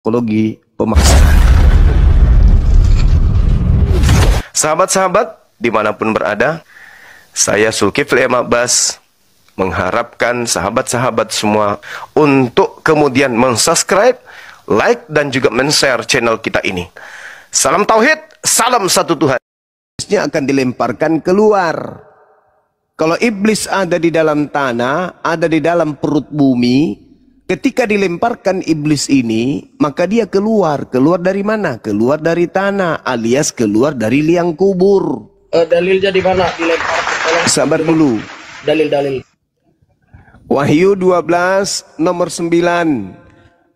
psikologi pemaksaan. Sahabat-sahabat dimanapun berada, saya Zulkifli M. Abbas mengharapkan sahabat-sahabat semua untuk kemudian mensubscribe, like, dan juga men-share channel kita ini. Salam Tauhid, salam satu Tuhan. Iblisnya akan dilemparkan keluar. Kalau iblis ada di dalam tanah, ada di dalam perut bumi, ketika dilemparkan iblis ini, maka dia keluar. Keluar dari mana? Keluar dari tanah, alias keluar dari liang kubur. Dalilnya di mana dilempar? Sabar dulu. Dalil. Wahyu 12 nomor 9.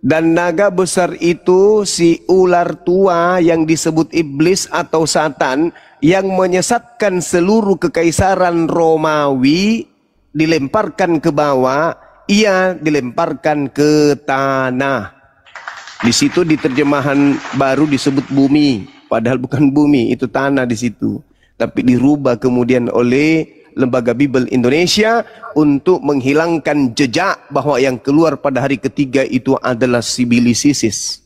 Dan naga besar itu si ular tua yang disebut iblis atau Satan, yang menyesatkan seluruh kekaisaran Romawi, dilemparkan ke bawah. Ia dilemparkan ke tanah. Di situ di terjemahan baru disebut bumi, padahal bukan bumi, itu tanah di situ. Tapi dirubah kemudian oleh Lembaga Bible Indonesia untuk menghilangkan jejak bahwa yang keluar pada hari ketiga itu adalah Sibilis Isis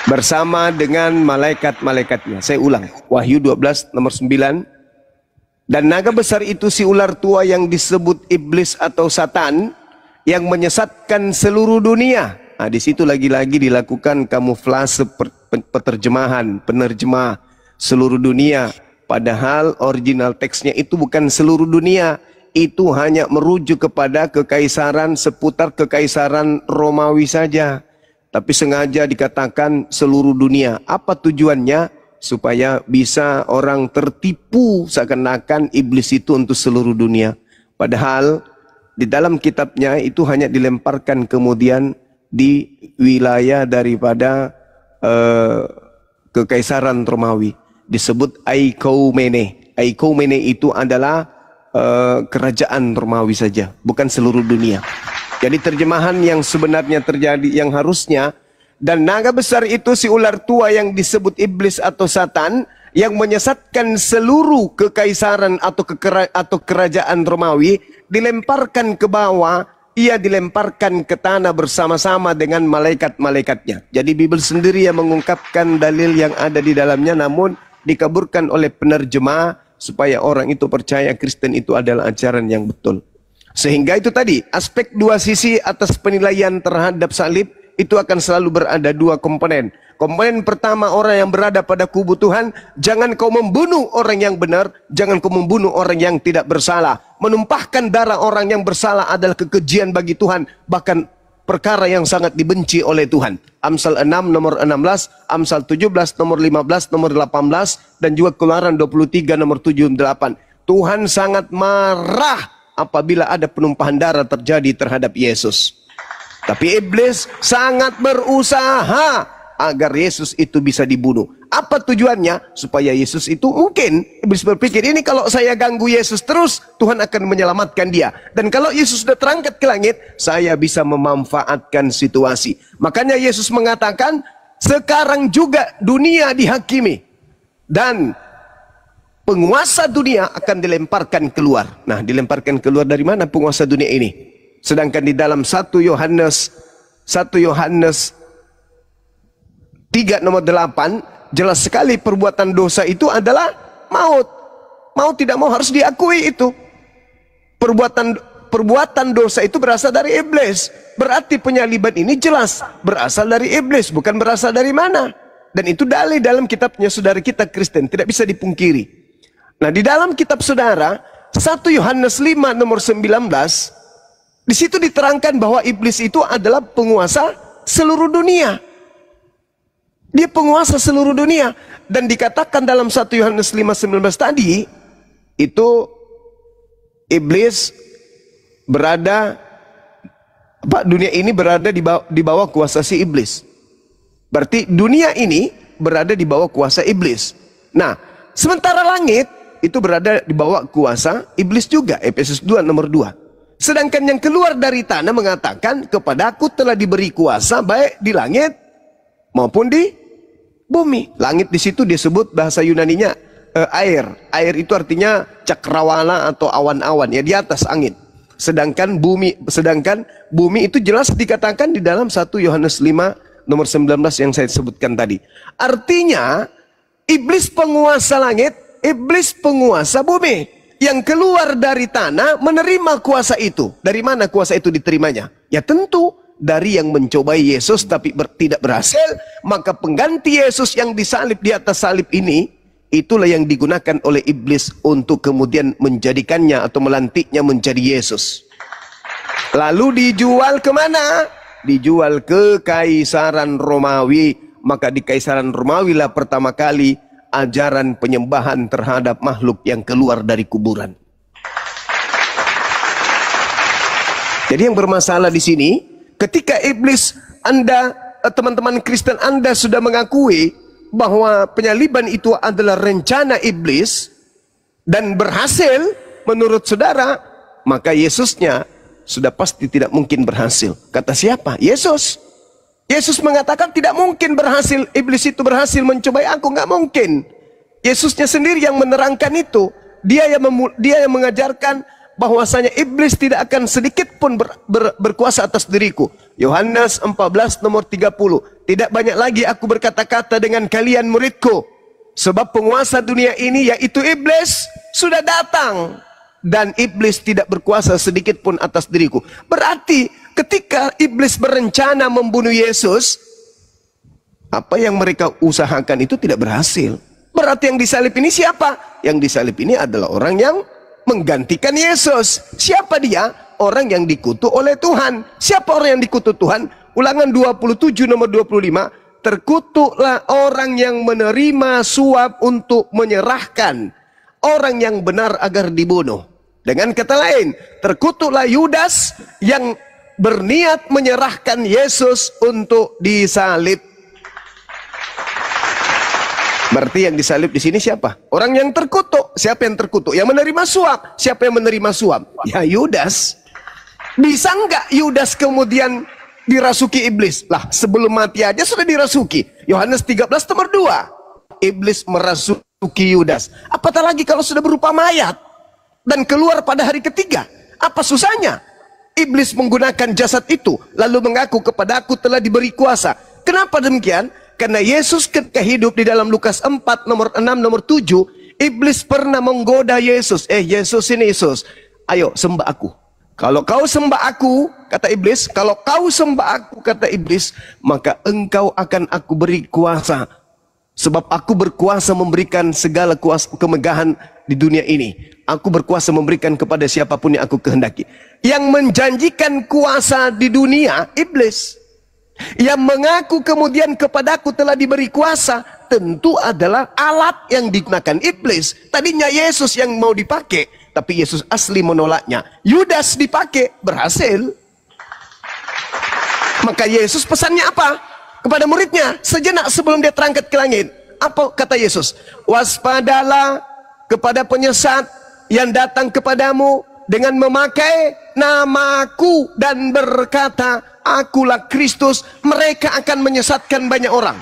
bersama dengan malaikat-malaikatnya. Saya ulang, Wahyu 12 nomor 9. Dan naga besar itu si ular tua yang disebut iblis atau Satan, yang menyesatkan seluruh dunia. Nah, di situ lagi-lagi dilakukan kamuflase penerjemah seluruh dunia. Padahal original teksnya itu bukan seluruh dunia. Itu hanya merujuk kepada kekaisaran, seputar kekaisaran Romawi saja. Tapi sengaja dikatakan seluruh dunia. Apa tujuannya? Supaya bisa orang tertipu seakan-akan iblis itu untuk seluruh dunia. Padahal di dalam kitabnya itu hanya dilemparkan kemudian di wilayah daripada kekaisaran Romawi. Disebut Aikoumene. Aikoumene itu adalah kerajaan Romawi saja, bukan seluruh dunia. Jadi terjemahan yang sebenarnya terjadi, yang harusnya, dan naga besar itu si ular tua yang disebut iblis atau Satan, yang menyesatkan seluruh kekaisaran atau kerajaan Romawi, dilemparkan ke bawah. Ia dilemparkan ke tanah bersama-sama dengan malaikat-malaikatnya. Jadi Bible sendiri yang mengungkapkan dalil yang ada di dalamnya, namun dikaburkan oleh penerjemah supaya orang itu percaya Kristen itu adalah ajaran yang betul. Sehingga itu tadi, aspek dua sisi atas penilaian terhadap salib itu akan selalu berada dua komponen. Komponen pertama, orang yang berada pada kubu Tuhan, jangan kau membunuh orang yang benar, jangan kau membunuh orang yang tidak bersalah. Menumpahkan darah orang yang bersalah adalah kekejian bagi Tuhan, bahkan perkara yang sangat dibenci oleh Tuhan. Amsal 6 nomor 16, Amsal 17 nomor 15, nomor 18, dan juga Keluaran 23 nomor 78. Tuhan sangat marah apabila ada penumpahan darah terjadi terhadap Yesus. Tapi iblis sangat berusaha agar Yesus itu bisa dibunuh. Apa tujuannya? Supaya Yesus itu, mungkin iblis berpikir, ini kalau saya ganggu Yesus terus, Tuhan akan menyelamatkan dia. Dan kalau Yesus sudah terangkat ke langit, saya bisa memanfaatkan situasi. Makanya Yesus mengatakan, sekarang juga dunia dihakimi. Dan penguasa dunia akan dilemparkan keluar. Nah, dilemparkan keluar dari mana penguasa dunia ini? Sedangkan di dalam 1 Yohanes 3 nomor 8 jelas sekali perbuatan dosa itu adalah maut. Mau tidak mau harus diakui itu. Perbuatan dosa itu berasal dari iblis. Berarti penyaliban ini jelas berasal dari iblis, bukan berasal dari mana. Dan itu dalil dalam kitabnya saudara kita Kristen, tidak bisa dipungkiri. Nah, di dalam kitab saudara 1 Yohanes 5 nomor 19, di situ diterangkan bahwa iblis itu adalah penguasa seluruh dunia. Dia penguasa seluruh dunia. Dan dikatakan dalam 1 Yohanes 5:19 tadi, itu iblis berada, dunia ini berada di bawah kuasa si iblis. Berarti dunia ini berada di bawah kuasa iblis. Nah, sementara langit itu berada di bawah kuasa iblis juga. Efesus 2 nomor 2. Sedangkan yang keluar dari tanah mengatakan, kepadaku telah diberi kuasa baik di langit maupun di bumi. Langit di situ disebut bahasa Yunaninya air. Air itu artinya cakrawala atau awan-awan, ya di atas angin. Sedangkan bumi itu jelas dikatakan di dalam 1 Yohanes 5 nomor 19 yang saya sebutkan tadi. Artinya, iblis penguasa langit, iblis penguasa bumi, yang keluar dari tanah menerima kuasa itu. Dari mana kuasa itu diterimanya? Ya tentu dari yang mencobai Yesus tapi tidak berhasil. Maka pengganti Yesus yang disalib di atas salib ini, itulah yang digunakan oleh iblis untuk kemudian menjadikannya atau melantiknya menjadi Yesus. Lalu dijual kemana? Dijual ke Kaisaran Romawi. Maka di Kaisaran Romawi lah pertama kali ajaran penyembahan terhadap makhluk yang keluar dari kuburan. Jadi yang bermasalah di sini, ketika iblis Anda, teman-teman Kristen Anda sudah mengakui bahwa penyaliban itu adalah rencana iblis dan berhasil menurut saudara, maka Yesusnya sudah pasti tidak mungkin berhasil. Kata siapa? Yesus. Yesus mengatakan tidak mungkin berhasil, iblis itu berhasil mencobai aku, nggak mungkin. Yesusnya sendiri yang menerangkan itu. Dia yang mengajarkan bahwasanya iblis tidak akan sedikit pun berkuasa atas diriku. Yohanes 14 nomor 30. Tidak banyak lagi aku berkata-kata dengan kalian muridku, sebab penguasa dunia ini yaitu iblis sudah datang. Dan iblis tidak berkuasa sedikit pun atas diriku. Berarti ketika iblis berencana membunuh Yesus, apa yang mereka usahakan itu tidak berhasil. Berarti yang disalib ini siapa? Yang disalib ini adalah orang yang menggantikan Yesus. Siapa dia? Orang yang dikutuk oleh Tuhan. Siapa orang yang dikutuk Tuhan? Ulangan 27 nomor 25. Terkutuklah orang yang menerima suap untuk menyerahkan orang yang benar agar dibunuh. Dengan kata lain, terkutuklah Yudas yang berniat menyerahkan Yesus untuk disalib. Berarti yang disalib di sini siapa? Orang yang terkutuk. Siapa yang terkutuk? Yang menerima suap. Siapa yang menerima suap? Ya Yudas. Bisa enggak Yudas kemudian dirasuki iblis? Lah sebelum mati aja sudah dirasuki. Yohanes 13 nomor 2. Iblis merasuki Yudas. Apatah lagi kalau sudah berupa mayat dan keluar pada hari ketiga. Apa susahnya? Iblis menggunakan jasad itu lalu mengaku kepada aku telah diberi kuasa. Kenapa demikian? Karena Yesus ketika hidup di dalam Lukas 4 nomor 6 nomor 7, iblis pernah menggoda Yesus. Yesus ini Yesus, ayo sembah aku. Kalau kau sembah aku, kata iblis, kalau kau sembah aku, kata iblis, maka engkau akan aku beri kuasa. Sebab aku berkuasa memberikan segala kuasa kemegahan di dunia ini. Aku berkuasa memberikan kepada siapapun yang aku kehendaki. Yang menjanjikan kuasa di dunia, iblis. Yang mengaku kemudian kepadaku telah diberi kuasa, tentu adalah alat yang digunakan iblis. Tadinya Yesus yang mau dipakai, tapi Yesus asli menolaknya. Yudas dipakai, berhasil. Maka Yesus pesannya apa? Kepada muridnya, sejenak sebelum dia terangkat ke langit. Apa kata Yesus? Waspadalah kepada penyesat yang datang kepadamu dengan memakai namaku dan berkata, akulah Kristus. Mereka akan menyesatkan banyak orang.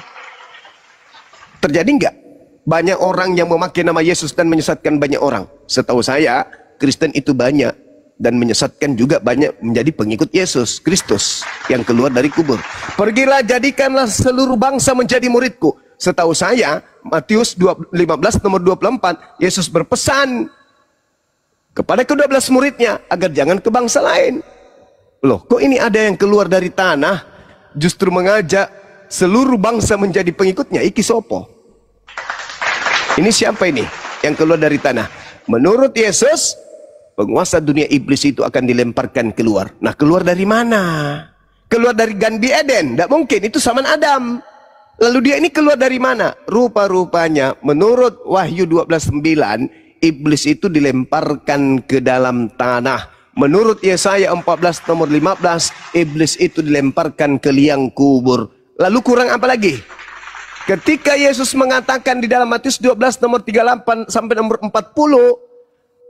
Terjadi enggak? Banyak orang yang memakai nama Yesus dan menyesatkan banyak orang. Setahu saya, Kristen itu banyak dan menyesatkan juga banyak menjadi pengikut Yesus Kristus yang keluar dari kubur. Pergilah, jadikanlah seluruh bangsa menjadi muridku. Setahu saya, Matius 15 nomor 24, Yesus berpesan kepada ke-12 muridnya agar jangan ke bangsa lain. Loh, kok ini ada yang keluar dari tanah justru mengajak seluruh bangsa menjadi pengikutnya? Iki sopo? Ini siapa ini yang keluar dari tanah? Menurut Yesus, penguasa dunia iblis itu akan dilemparkan keluar. Nah, keluar dari mana? Keluar dari Gan Eden? Tidak mungkin, itu zaman Adam. Lalu dia ini keluar dari mana? Rupa-rupanya menurut Wahyu 12:9, iblis itu dilemparkan ke dalam tanah. Menurut Yesaya 14 nomor 15, iblis itu dilemparkan ke liang kubur. Lalu kurang apa lagi? Ketika Yesus mengatakan di dalam Matius 12 nomor 38 sampai nomor 40,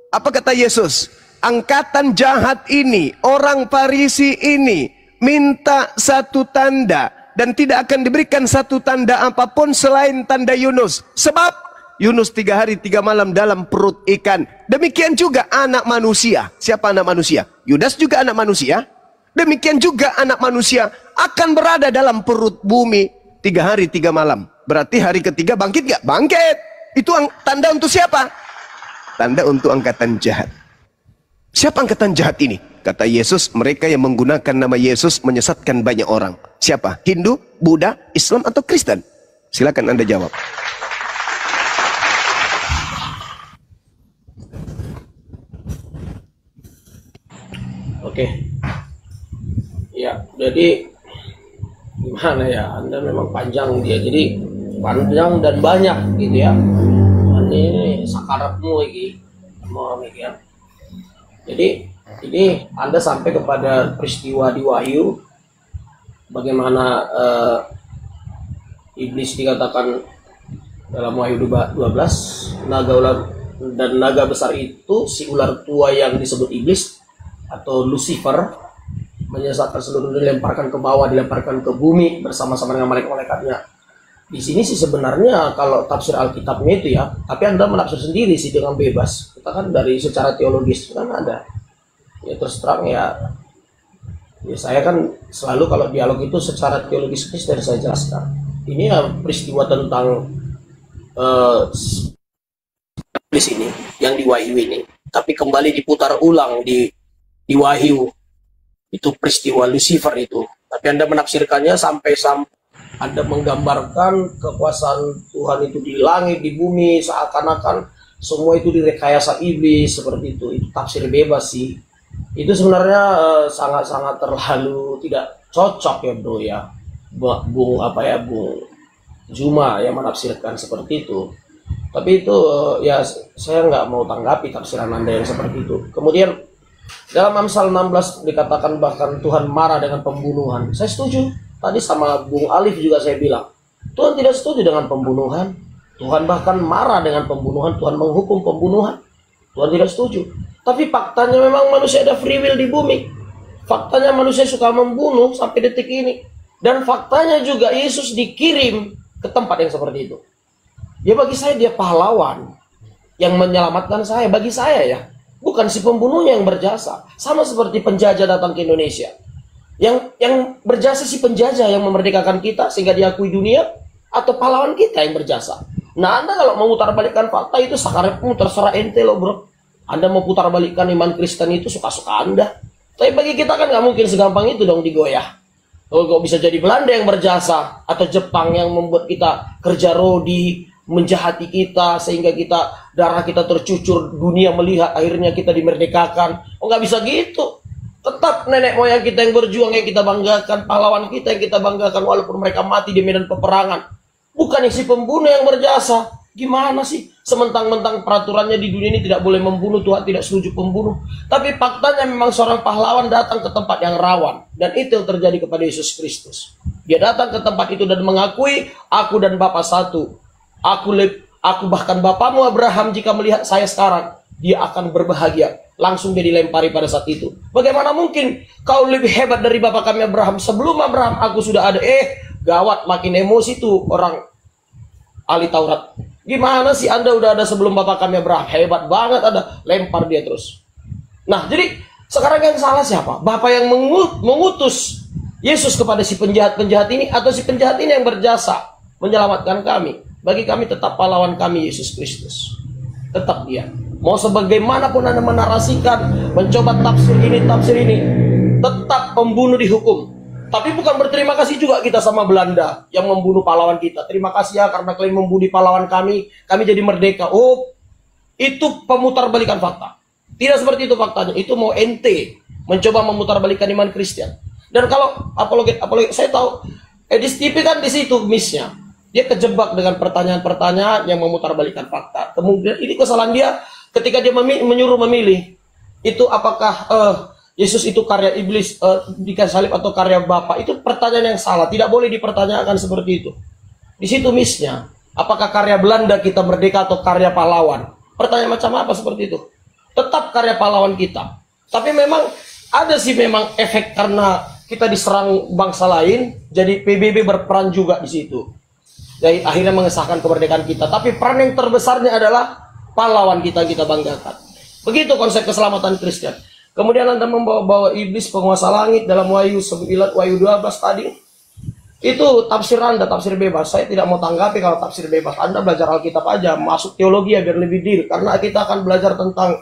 apa kata Yesus? Angkatan jahat ini, orang Farisi ini minta satu tanda dan tidak akan diberikan satu tanda apapun selain tanda Yunus. Sebab Yunus 3 hari 3 malam dalam perut ikan. Demikian juga anak manusia. Siapa anak manusia? Yudas juga anak manusia. Demikian juga anak manusia akan berada dalam perut bumi 3 hari 3 malam. Berarti hari ketiga bangkit gak? Bangkit. Itu tanda untuk siapa? Tanda untuk angkatan jahat. Siapa angkatan jahat ini? Kata Yesus, mereka yang menggunakan nama Yesus menyesatkan banyak orang. Siapa? Hindu, Buddha, Islam, atau Kristen? Silakan Anda jawab. Oke. Ya, jadi gimana ya? Anda memang panjang dia. Jadi panjang dan banyak gitu ya. Ini sakaratmu lagi. Mau ya. Jadi ini Anda sampai kepada peristiwa di Wahyu, bagaimana iblis dikatakan dalam Wahyu 12, naga ular dan naga besar itu, si ular tua yang disebut iblis atau Lucifer, menyesatkan seluruh dunia, dilemparkan ke bawah, dilemparkan ke bumi bersama-sama dengan malaikat-malaikatnya. Di sini sih sebenarnya kalau tafsir Alkitabnya itu ya, tapi Anda menafsir sendiri sih dengan bebas. Kita kan dari secara teologis kan ada. Ya terus terang ya saya kan selalu kalau dialog itu secara teologis Kristen saya jelaskan. Ini ya peristiwa tentang di sini yang di Wahyu ini, tapi kembali diputar ulang di Wahyu itu peristiwa Lucifer itu. Tapi Anda menafsirkannya sampai Anda menggambarkan kekuasaan Tuhan itu di langit, di bumi, seakan-akan semua itu direkayasa iblis seperti itu. Itu tafsir bebas sih. Itu sebenarnya sangat-sangat terlalu tidak cocok ya bro ya. Bung Juma yang menafsirkan seperti itu. Tapi itu ya saya nggak mau tanggapi tafsiran Anda yang seperti itu. Kemudian dalam Amsal 16 dikatakan bahkan Tuhan marah dengan pembunuhan. Saya setuju. Tadi sama Bung Alif juga saya bilang, Tuhan tidak setuju dengan pembunuhan. Tuhan bahkan marah dengan pembunuhan. Tuhan menghukum pembunuhan. Tuhan tidak setuju. Tapi faktanya memang manusia ada free will di bumi. Faktanya manusia suka membunuh sampai detik ini. Dan faktanya juga Yesus dikirim ke tempat yang seperti itu. Ya bagi saya dia pahlawan yang menyelamatkan saya. Bagi saya ya, bukan si pembunuhnya yang berjasa. Sama seperti penjajah datang ke Indonesia. Yang berjasa si penjajah yang memerdekakan kita sehingga diakui dunia, atau pahlawan kita yang berjasa. Nah Anda kalau memutarbalikkan fakta itu sakaratmu, terserah ente loh bro. Anda mau putar balikkan iman Kristen itu suka-suka Anda. Tapi bagi kita kan nggak mungkin segampang itu dong digoyah. Kok bisa jadi Belanda yang berjasa atau Jepang yang membuat kita kerja rodi, menjahati kita sehingga darah kita tercucur, dunia melihat akhirnya kita dimerdekakan. Oh nggak bisa gitu. Tetap nenek moyang kita yang berjuang yang kita banggakan, pahlawan kita yang kita banggakan walaupun mereka mati di medan peperangan. Bukan si pembunuh yang berjasa. Gimana sih? Sementang-mentang peraturannya di dunia ini tidak boleh membunuh, Tuhan tidak setuju pembunuh. Tapi faktanya memang seorang pahlawan datang ke tempat yang rawan. Dan itu yang terjadi kepada Yesus Kristus. Dia datang ke tempat itu dan mengakui, aku dan Bapa satu. Aku bahkan Bapamu Abraham jika melihat saya sekarang, dia akan berbahagia. Langsung dia dilempari pada saat itu. Bagaimana mungkin kau lebih hebat dari Bapa kami Abraham? Sebelum Abraham aku sudah ada. Gawat, makin emosi tuh orang ahli Taurat. Gimana sih Anda udah ada sebelum Bapak kami Abraham? Hebat banget ada. Lempar dia terus. Nah jadi sekarang yang salah siapa? Bapak yang mengutus Yesus kepada si penjahat-penjahat ini, atau si penjahat ini yang berjasa menyelamatkan kami? Bagi kami tetap pahlawan kami Yesus Kristus. Tetap dia. Mau sebagaimanapun Anda menarasikan, mencoba tafsir ini, tetap pembunuh dihukum. Tapi bukan berterima kasih juga kita sama Belanda yang membunuh pahlawan kita. Terima kasih ya karena kalian membunuh pahlawan kami jadi merdeka. Oh, itu pemutarbalikan fakta. Tidak seperti itu faktanya. Itu mau ente mencoba memutarbalikan iman Kristen. Dan kalau apologet saya tahu Edis TV kan di situ missnya. Dia kejebak dengan pertanyaan-pertanyaan yang memutarbalikan fakta. Kemudian ini kesalahan dia ketika dia menyuruh memilih. Itu apakah Yesus itu karya iblis di kayu salib atau karya Bapa? Itu pertanyaan yang salah. Tidak boleh dipertanyakan seperti itu. Di situ missnya. Apakah karya Belanda kita merdeka atau karya pahlawan? Pertanyaan macam apa seperti itu? Tetap karya pahlawan kita. Tapi memang ada sih memang efek karena kita diserang bangsa lain. Jadi PBB berperan juga di situ. Jadi akhirnya mengesahkan kemerdekaan kita. Tapi peran yang terbesarnya adalah pahlawan kita banggakan. Begitu konsep keselamatan Kristen. Kemudian Anda membawa-bawa iblis penguasa langit dalam Wahyu 9, Wahyu 12 tadi. Itu tafsir Anda, tafsir bebas. Saya tidak mau tanggapi kalau tafsir bebas. Anda belajar Alkitab aja, masuk teologi ya biar lebih deal. Karena kita akan belajar tentang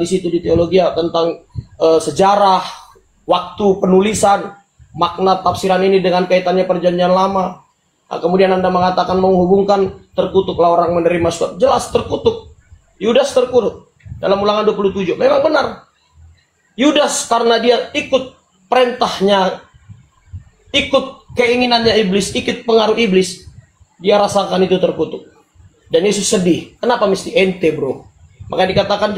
di situ di teologi tentang sejarah, waktu penulisan, makna tafsiran ini dengan kaitannya perjanjian lama. Nah, kemudian Anda mengatakan menghubungkan terkutuklah orang menerima suap. Jelas terkutuk. Yudas terkutuk. Dalam Ulangan 27. Memang benar. Yudas karena dia ikut perintahnya, ikut keinginannya iblis, ikut pengaruh iblis, dia rasakan itu terkutuk. Dan Yesus sedih. Kenapa mesti ente, bro? Maka dikatakan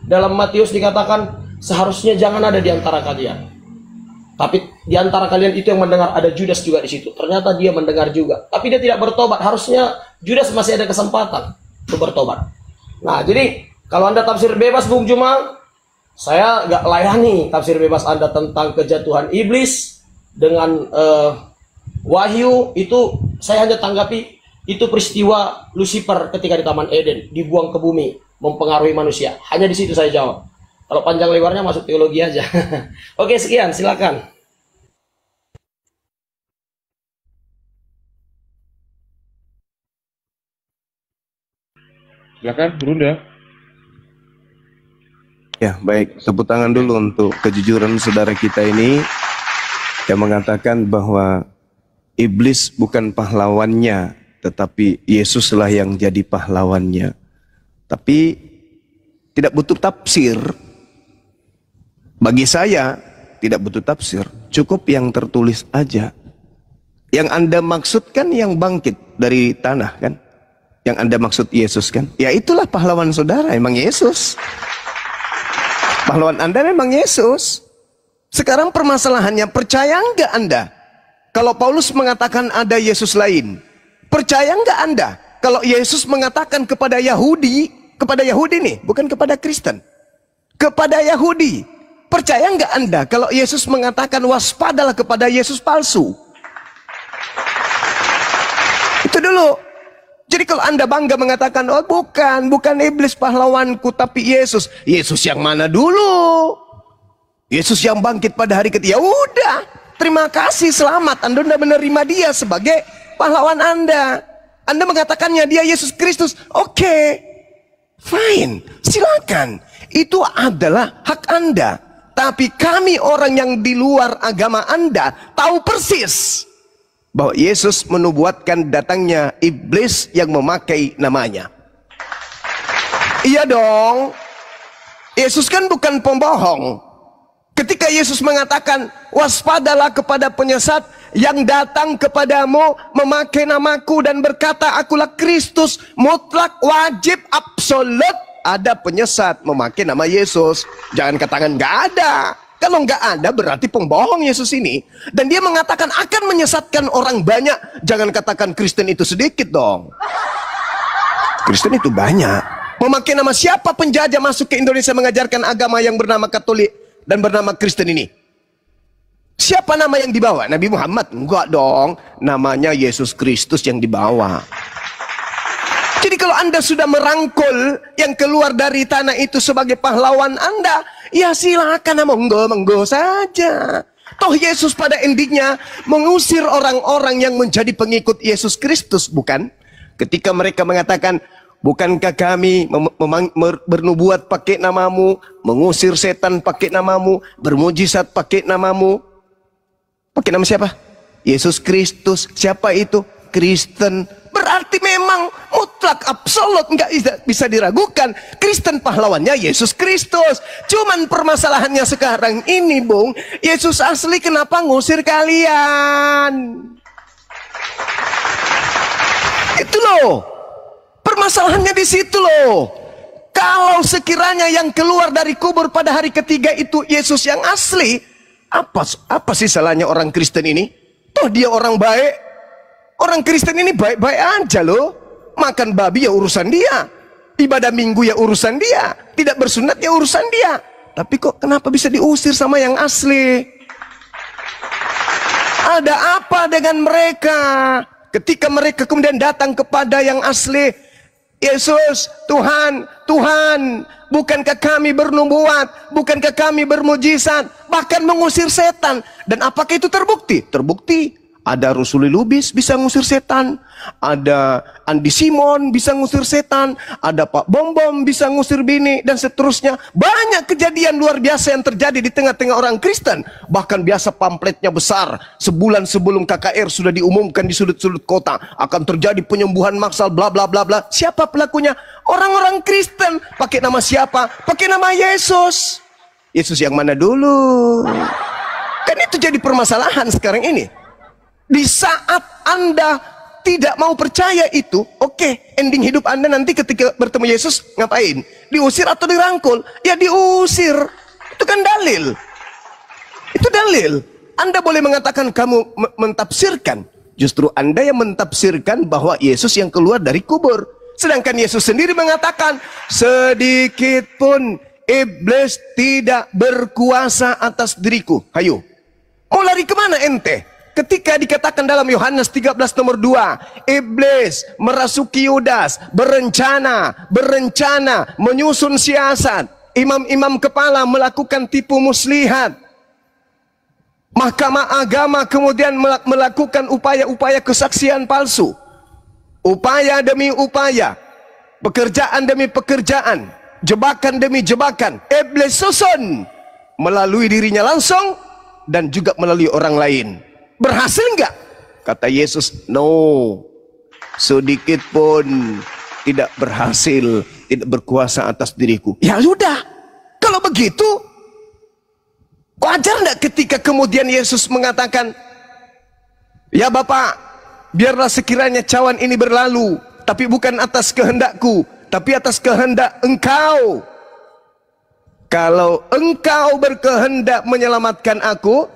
dalam Matius dikatakan seharusnya jangan ada di antara kalian. Tapi di antara kalian itu yang mendengar, ada Judas juga di situ. Ternyata dia mendengar juga. Tapi dia tidak bertobat. Harusnya Judas masih ada kesempatan untuk bertobat. Nah, jadi kalau Anda tafsir bebas, Bung Jumal, saya nggak layani tafsir bebas Anda tentang kejatuhan iblis dengan Wahyu. Itu saya hanya tanggapi itu peristiwa Lucifer ketika di Taman Eden dibuang ke bumi mempengaruhi manusia. Hanya di situ saya jawab. Kalau panjang lebarnya masuk teologi aja. Oke, sekian, silakan. Silakan, Brunda. Ya, baik. Tepuk tangan dulu untuk kejujuran saudara kita ini yang mengatakan bahwa iblis bukan pahlawannya, tetapi Yesuslah yang jadi pahlawannya. Tapi tidak butuh tafsir. Bagi saya tidak butuh tafsir, cukup yang tertulis aja. Yang Anda maksudkan yang bangkit dari tanah kan? Yang Anda maksud Yesus kan? Ya itulah pahlawan saudara, emang Yesus. Pahlawan Anda memang Yesus. Sekarang permasalahannya, percaya enggak Anda kalau Paulus mengatakan ada Yesus lain? Percaya enggak Anda kalau Yesus mengatakan kepada Yahudi nih, bukan kepada Kristen, kepada Yahudi? Percaya enggak Anda kalau Yesus mengatakan waspadalah kepada Yesus palsu? Itu dulu. Jadi kalau Anda bangga mengatakan, oh bukan iblis pahlawanku, tapi Yesus. Yesus yang mana dulu? Yesus yang bangkit pada hari ketiga. Ya udah, terima kasih, selamat. Anda sudah menerima dia sebagai pahlawan Anda. Anda mengatakannya dia Yesus Kristus. Oke, fine, silakan. Itu adalah hak Anda. Tapi kami orang yang di luar agama Anda tahu persis bahwa Yesus menubuatkan datangnya iblis yang memakai namanya. Iya dong. Yesus kan bukan pembohong. Ketika Yesus mengatakan, waspadalah kepada penyesat yang datang kepadamu memakai namaku dan berkata, akulah Kristus, mutlak, wajib, absolut. Ada penyesat memakai nama Yesus. Jangan katakan nggak ada. Kalau nggak ada berarti pembohong Yesus ini. Dan dia mengatakan akan menyesatkan orang banyak. Jangan katakan Kristen itu sedikit dong. Kristen itu banyak. Memakai nama siapa penjajah masuk ke Indonesia mengajarkan agama yang bernama Katolik dan bernama Kristen ini? Siapa nama yang dibawa? Nabi Muhammad? Enggak dong. Namanya Yesus Kristus yang dibawa. Jadi kalau Anda sudah merangkul yang keluar dari tanah itu sebagai pahlawan Anda, ya silakan, monggo saja. Toh Yesus pada endingnya mengusir orang-orang yang menjadi pengikut Yesus Kristus, bukan? Ketika mereka mengatakan, bukankah kami bernubuat pakai namamu, mengusir setan pakai namamu, bermujizat pakai namamu? Pakai nama siapa? Yesus Kristus. Siapa itu? Kristen. Berarti memang mutlak, absolut, nggak bisa diragukan. Kristen pahlawannya Yesus Kristus. Cuman permasalahannya sekarang ini, Bung, Yesus asli kenapa ngusir kalian? Itu loh. Permasalahannya di situ loh. Kalau sekiranya yang keluar dari kubur pada hari ketiga itu Yesus yang asli, apa sih salahnya orang Kristen ini? Toh dia orang baik. Orang Kristen ini baik-baik aja loh. Makan babi ya urusan dia. Ibadah minggu ya urusan dia. Tidak bersunat ya urusan dia. Tapi kok kenapa bisa diusir sama yang asli? Ada apa dengan mereka? Ketika mereka kemudian datang kepada yang asli, Yesus, Tuhan, Tuhan, bukankah kami bernubuat, bukankah kami bermujizat, bahkan mengusir setan. Dan apakah itu terbukti? Terbukti. Ada Rusuli Lubis bisa ngusir setan, ada Andi Simon bisa ngusir setan, ada Pak Bom Bom bisa ngusir bini, dan seterusnya. Banyak kejadian luar biasa yang terjadi di tengah-tengah orang Kristen. Bahkan biasa pamfletnya besar, sebulan sebelum KKR sudah diumumkan di sudut-sudut kota, akan terjadi penyembuhan massal bla bla bla bla. Siapa pelakunya? Orang-orang Kristen. Pakai nama siapa? Pakai nama Yesus. Yesus yang mana dulu? Kan itu jadi permasalahan sekarang ini. Di saat Anda tidak mau percaya itu, oke, ending hidup Anda nanti ketika bertemu Yesus ngapain? Diusir atau dirangkul? Ya diusir. Itu kan dalil. Itu dalil. Anda boleh mengatakan kamu mentafsirkan. Justru Anda yang mentafsirkan bahwa Yesus yang keluar dari kubur. Sedangkan Yesus sendiri mengatakan, sedikit pun iblis tidak berkuasa atas diriku. Hayo, mau lari kemana ente? Ketika dikatakan dalam Yohanes 13 nomor 2, iblis merasuki Yudas, berencana menyusun siasat. Imam-imam kepala melakukan tipu muslihat. Mahkamah agama kemudian melakukan upaya-upaya kesaksian palsu. Upaya demi upaya, pekerjaan demi pekerjaan, jebakan demi jebakan. Iblis susun melalui dirinya langsung dan juga melalui orang lain. Berhasil enggak? Kata Yesus, no, sedikit pun tidak berhasil, tidak berkuasa atas diriku. Ya sudah, kalau begitu wajar enggak ketika kemudian Yesus mengatakan, ya Bapak, biarlah sekiranya cawan ini berlalu, tapi bukan atas kehendakku, tapi atas kehendak Engkau. Kalau Engkau berkehendak menyelamatkan aku,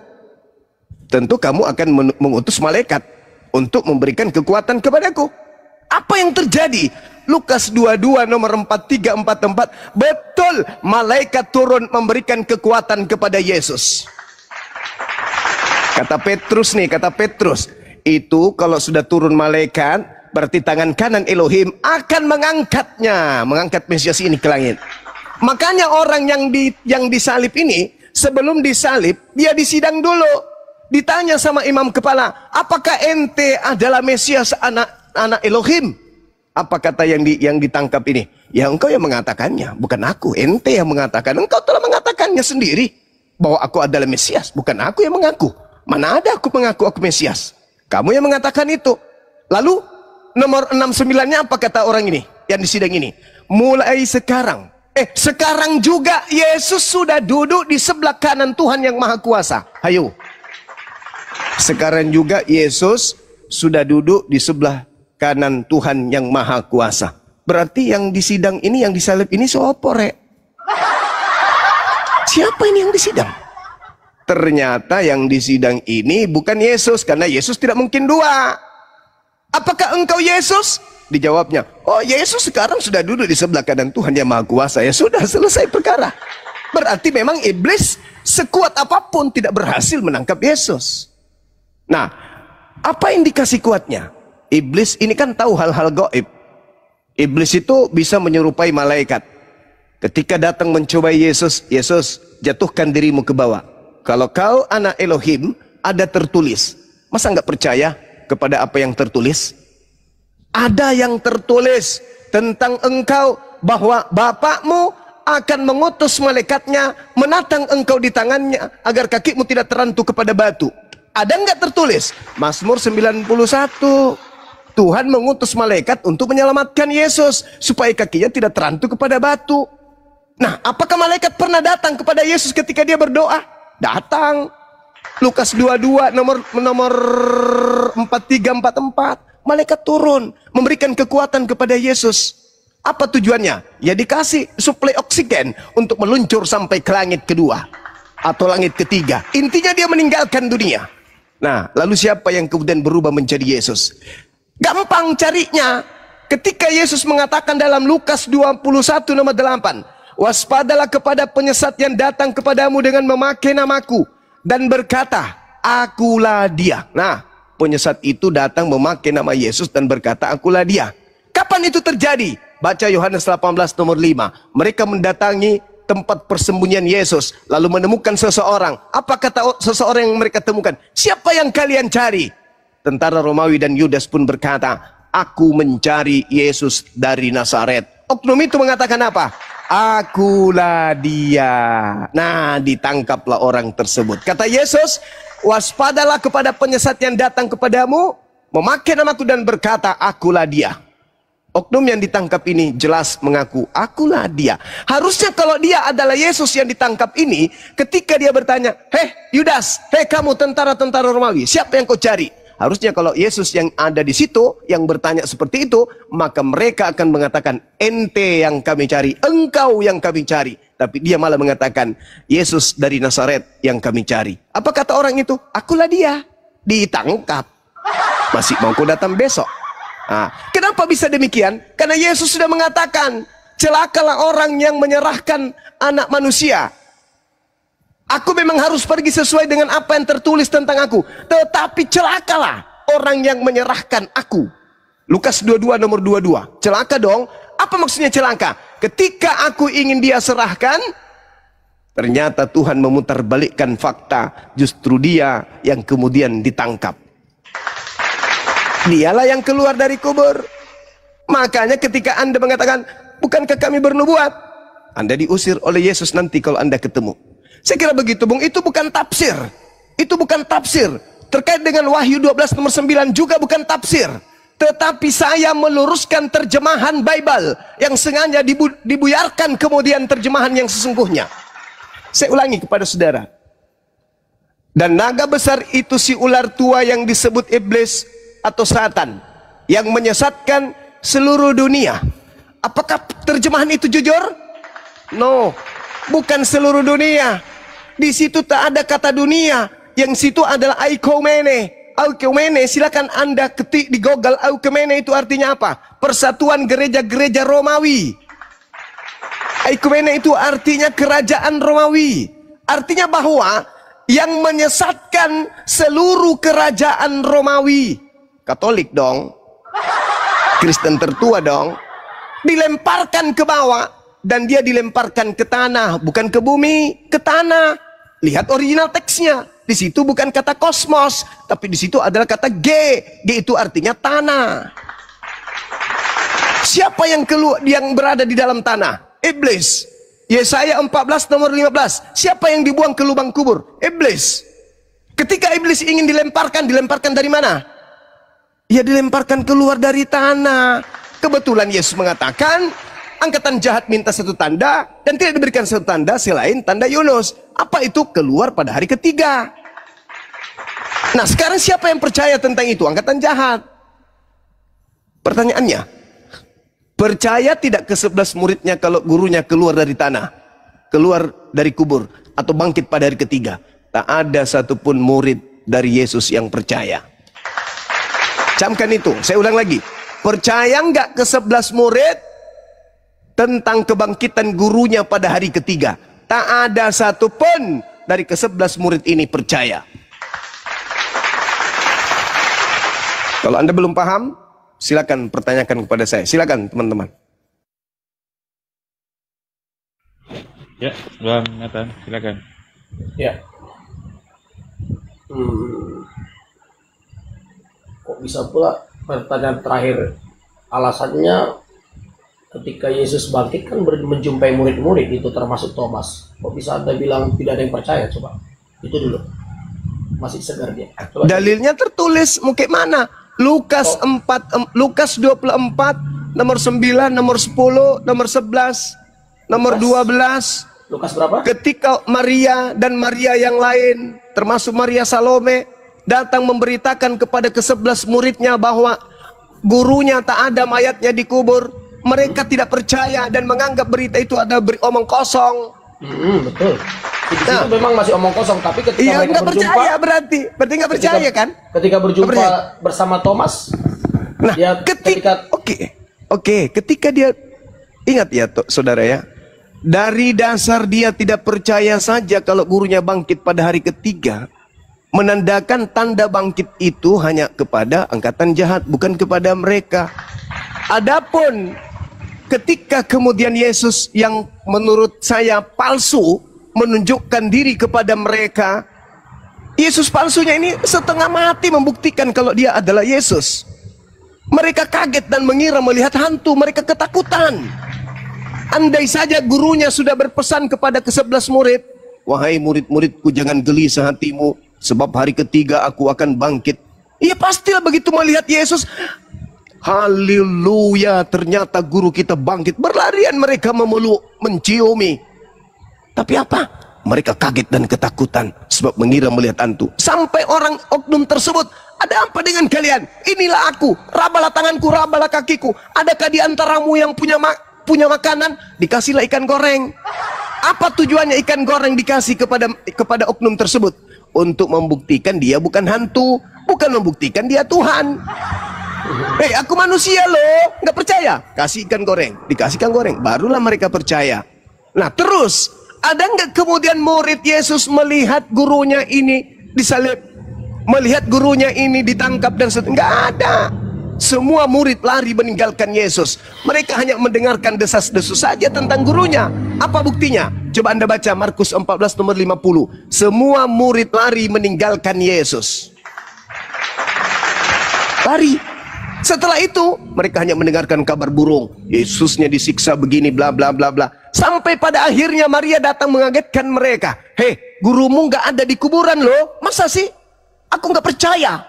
tentu kamu akan mengutus malaikat untuk memberikan kekuatan kepadaku. Apa yang terjadi? Lukas 22 nomor 4344. Betul, malaikat turun memberikan kekuatan kepada Yesus. Kata Petrus, itu kalau sudah turun malaikat, berarti tangan kanan Elohim akan mengangkat Mesias ini ke langit. Makanya orang yang disalib ini, sebelum disalib, dia disidang dulu. Ditanya sama imam kepala, apakah ente adalah Mesias anak Elohim? Apa kata yang ditangkap ini? Ya engkau yang mengatakannya, bukan aku. Ente yang mengatakan, engkau telah mengatakannya sendiri bahwa aku adalah Mesias, bukan aku yang mengaku. Mana ada aku mengaku aku Mesias? Kamu yang mengatakan itu. Lalu nomor 69-nya apa kata orang ini yang disidang ini? Mulai sekarang, sekarang juga Yesus sudah duduk di sebelah kanan Tuhan yang Maha Kuasa. Hayo. Sekarang juga Yesus sudah duduk di sebelah kanan Tuhan yang Maha Kuasa. Berarti yang disidang ini, yang disalib ini sopo rek? Siapa ini yang disidang? Ternyata yang disidang ini bukan Yesus, karena Yesus tidak mungkin dua. Apakah engkau Yesus? Dijawabnya, oh Yesus sekarang sudah duduk di sebelah kanan Tuhan yang Maha Kuasa. Ya sudah, selesai perkara. Berarti memang iblis sekuat apapun tidak berhasil menangkap Yesus. Nah, apa indikasi kuatnya? Iblis ini kan tahu hal-hal gaib. Iblis itu bisa menyerupai malaikat. Ketika datang mencobai Yesus, Yesus jatuhkan dirimu ke bawah. Kalau kau anak Elohim, ada tertulis. Masa nggak percaya kepada apa yang tertulis? Ada yang tertulis tentang engkau, bahwa Bapakmu akan mengutus malaikatnya menatang engkau di tangannya agar kakimu tidak terantuk kepada batu. Ada nggak tertulis? Mazmur 91. Tuhan mengutus malaikat untuk menyelamatkan Yesus supaya kakinya tidak terantuk kepada batu. Nah, apakah malaikat pernah datang kepada Yesus ketika dia berdoa? Datang. Lukas 22 nomor 4344. Malaikat turun memberikan kekuatan kepada Yesus. Apa tujuannya? Ya dikasih suplai oksigen untuk meluncur sampai ke langit kedua atau langit ketiga. Intinya dia meninggalkan dunia. Nah, lalu siapa yang kemudian berubah menjadi Yesus? Gampang carinya. Ketika Yesus mengatakan dalam Lukas 21 nomor 8, waspadalah kepada penyesat yang datang kepadamu dengan memakai namaku dan berkata, akulah dia. Nah, penyesat itu datang memakai nama Yesus dan berkata, akulah dia. Kapan itu terjadi? Baca Yohanes 18 nomor 5. Mereka mendatangi tempat persembunyian Yesus, lalu menemukan seseorang. Apa kata seseorang yang mereka temukan? Siapa yang kalian cari? Tentara Romawi dan Yudas pun berkata, aku mencari Yesus dari Nazaret. Oknum itu mengatakan apa? Akulah dia. Nah, ditangkaplah orang tersebut. Kata Yesus, waspadalah kepada penyesat yang datang kepadamu, memakai namaku dan berkata, akulah dia. Oknum yang ditangkap ini jelas mengaku, akulah dia. Harusnya kalau dia adalah Yesus yang ditangkap ini, ketika dia bertanya, hei Yudas, hei kamu tentara-tentara Romawi, siapa yang kau cari? Harusnya kalau Yesus yang ada di situ, yang bertanya seperti itu, maka mereka akan mengatakan, ente yang kami cari, engkau yang kami cari. Tapi dia malah mengatakan, Yesus dari Nazaret yang kami cari. Apa kata orang itu? Akulah dia. Ditangkap. Masih mau kau datang besok? Nah, kenapa bisa demikian? Karena Yesus sudah mengatakan, celakalah orang yang menyerahkan anak manusia. Aku memang harus pergi sesuai dengan apa yang tertulis tentang aku. Tetapi celakalah orang yang menyerahkan aku. Lukas 22 nomor 22. Celaka dong. Apa maksudnya celaka? Ketika aku ingin dia serahkan, ternyata Tuhan memutarbalikkan fakta. Justru dia yang kemudian ditangkap. Dialah yang keluar dari kubur. Makanya ketika Anda mengatakan, bukankah kami bernubuat? Anda diusir oleh Yesus nanti kalau Anda ketemu. Saya kira begitu, Bung. Itu bukan tafsir. Itu bukan tafsir. Terkait dengan Wahyu 12 nomor 9 juga bukan tafsir. Tetapi saya meluruskan terjemahan Bible yang sengaja dibuyarkan kemudian terjemahan yang sesungguhnya. Saya ulangi kepada saudara. Dan naga besar itu si ular tua yang disebut iblis atau Satan, yang menyesatkan seluruh dunia. Apakah terjemahan itu jujur? No, bukan seluruh dunia. Di situ tak ada kata dunia. Yang situ adalah aikomene. Aikomene, silakan Anda ketik di Google. Aikomene itu artinya apa? Persatuan gereja-gereja Romawi. Aikomene itu artinya kerajaan Romawi. Artinya bahwa yang menyesatkan seluruh kerajaan Romawi. Katolik dong, Kristen tertua dong, dilemparkan ke bawah dan dia dilemparkan ke tanah, bukan ke bumi, ke tanah. Lihat original teksnya, di situ bukan kata kosmos, tapi di situ adalah kata G. G itu artinya tanah. Siapa yang keluar, yang berada di dalam tanah? Iblis. Yesaya 14 nomor 15. Siapa yang dibuang ke lubang kubur? Iblis. Ketika iblis ingin dilemparkan dari mana? Ia dilemparkan keluar dari tanah. Kebetulan Yesus mengatakan, angkatan jahat minta satu tanda dan tidak diberikan satu tanda selain tanda Yunus. Apa itu? Keluar pada hari ketiga. Nah, sekarang siapa yang percaya tentang itu? Angkatan jahat. Pertanyaannya, percaya tidak ke-11 muridnya kalau gurunya keluar dari tanah, keluar dari kubur, atau bangkit pada hari ketiga? Tak ada satupun murid dari Yesus yang percaya. Camkan itu, saya ulang lagi. Percaya nggak ke-11 murid tentang kebangkitan gurunya pada hari ketiga? Tak ada satupun dari ke-11 murid ini percaya. Kalau Anda belum paham, silakan pertanyakan kepada saya. Silakan teman-teman. Ya, Bang Nathan, silakan. Ya. Kok bisa pula pertanyaan terakhir? Alasannya ketika Yesus bangkit kan menjumpai murid-murid itu termasuk Thomas. Kok bisa Anda bilang tidak ada yang percaya? Coba itu dulu. Masih segar dia. Coba dalilnya tertulis mungkin mana? Lukas 24 nomor 9, nomor 10, nomor 11, nomor 12. Lukas berapa? Ketika Maria dan Maria yang lain, termasuk Maria Salome, datang memberitakan kepada ke-11 muridnya bahwa gurunya tak ada, mayatnya dikubur, mereka tidak percaya dan menganggap berita itu ada omong kosong. Betul. Di situ memang masih omong kosong, tapi ketika mereka berjumpa, percaya berarti nggak percaya kan? Ketika berjumpa bersama Thomas, nah, ketika dia ingat ya, saudara ya, dari dasar dia tidak percaya saja kalau gurunya bangkit pada hari ketiga, menandakan tanda bangkit itu hanya kepada angkatan jahat, bukan kepada mereka. Adapun ketika kemudian Yesus yang menurut saya palsu menunjukkan diri kepada mereka, Yesus palsunya ini setengah mati membuktikan kalau dia adalah Yesus. Mereka kaget dan mengira melihat hantu, mereka ketakutan. Andai saja gurunya sudah berpesan kepada ke-11 murid, wahai murid-muridku, jangan gelisah hatimu, sebab hari ketiga aku akan bangkit. Iya, pastilah begitu melihat Yesus, haleluya, ternyata guru kita bangkit. Berlarian mereka memeluk, menciumi. Tapi apa? Mereka kaget dan ketakutan sebab mengira melihat hantu. Sampai orang oknum tersebut, ada apa dengan kalian? Inilah aku, rabalah tanganku, rabalah kakiku. Adakah di antaramu yang punya makanan? Dikasihlah ikan goreng. Apa tujuannya ikan goreng dikasih kepada oknum tersebut? Untuk membuktikan dia bukan hantu, bukan membuktikan dia Tuhan. Hei, aku manusia loh, nggak percaya? Kasih ikan goreng, dikasih ikan goreng, barulah mereka percaya. Nah terus, ada nggak kemudian murid Yesus melihat gurunya ini disalib, melihat gurunya ini ditangkap dan seterusnya? Nggak ada. Semua murid lari meninggalkan Yesus. Mereka hanya mendengarkan desas-desus saja tentang gurunya. Apa buktinya? Coba Anda baca Markus 14 nomor 50. Semua murid lari meninggalkan Yesus. Lari. Setelah itu mereka hanya mendengarkan kabar burung, Yesusnya disiksa begini, bla bla bla bla. Sampai pada akhirnya Maria datang mengagetkan mereka. Hei, gurumu nggak ada di kuburan loh. Masa sih? Aku nggak percaya.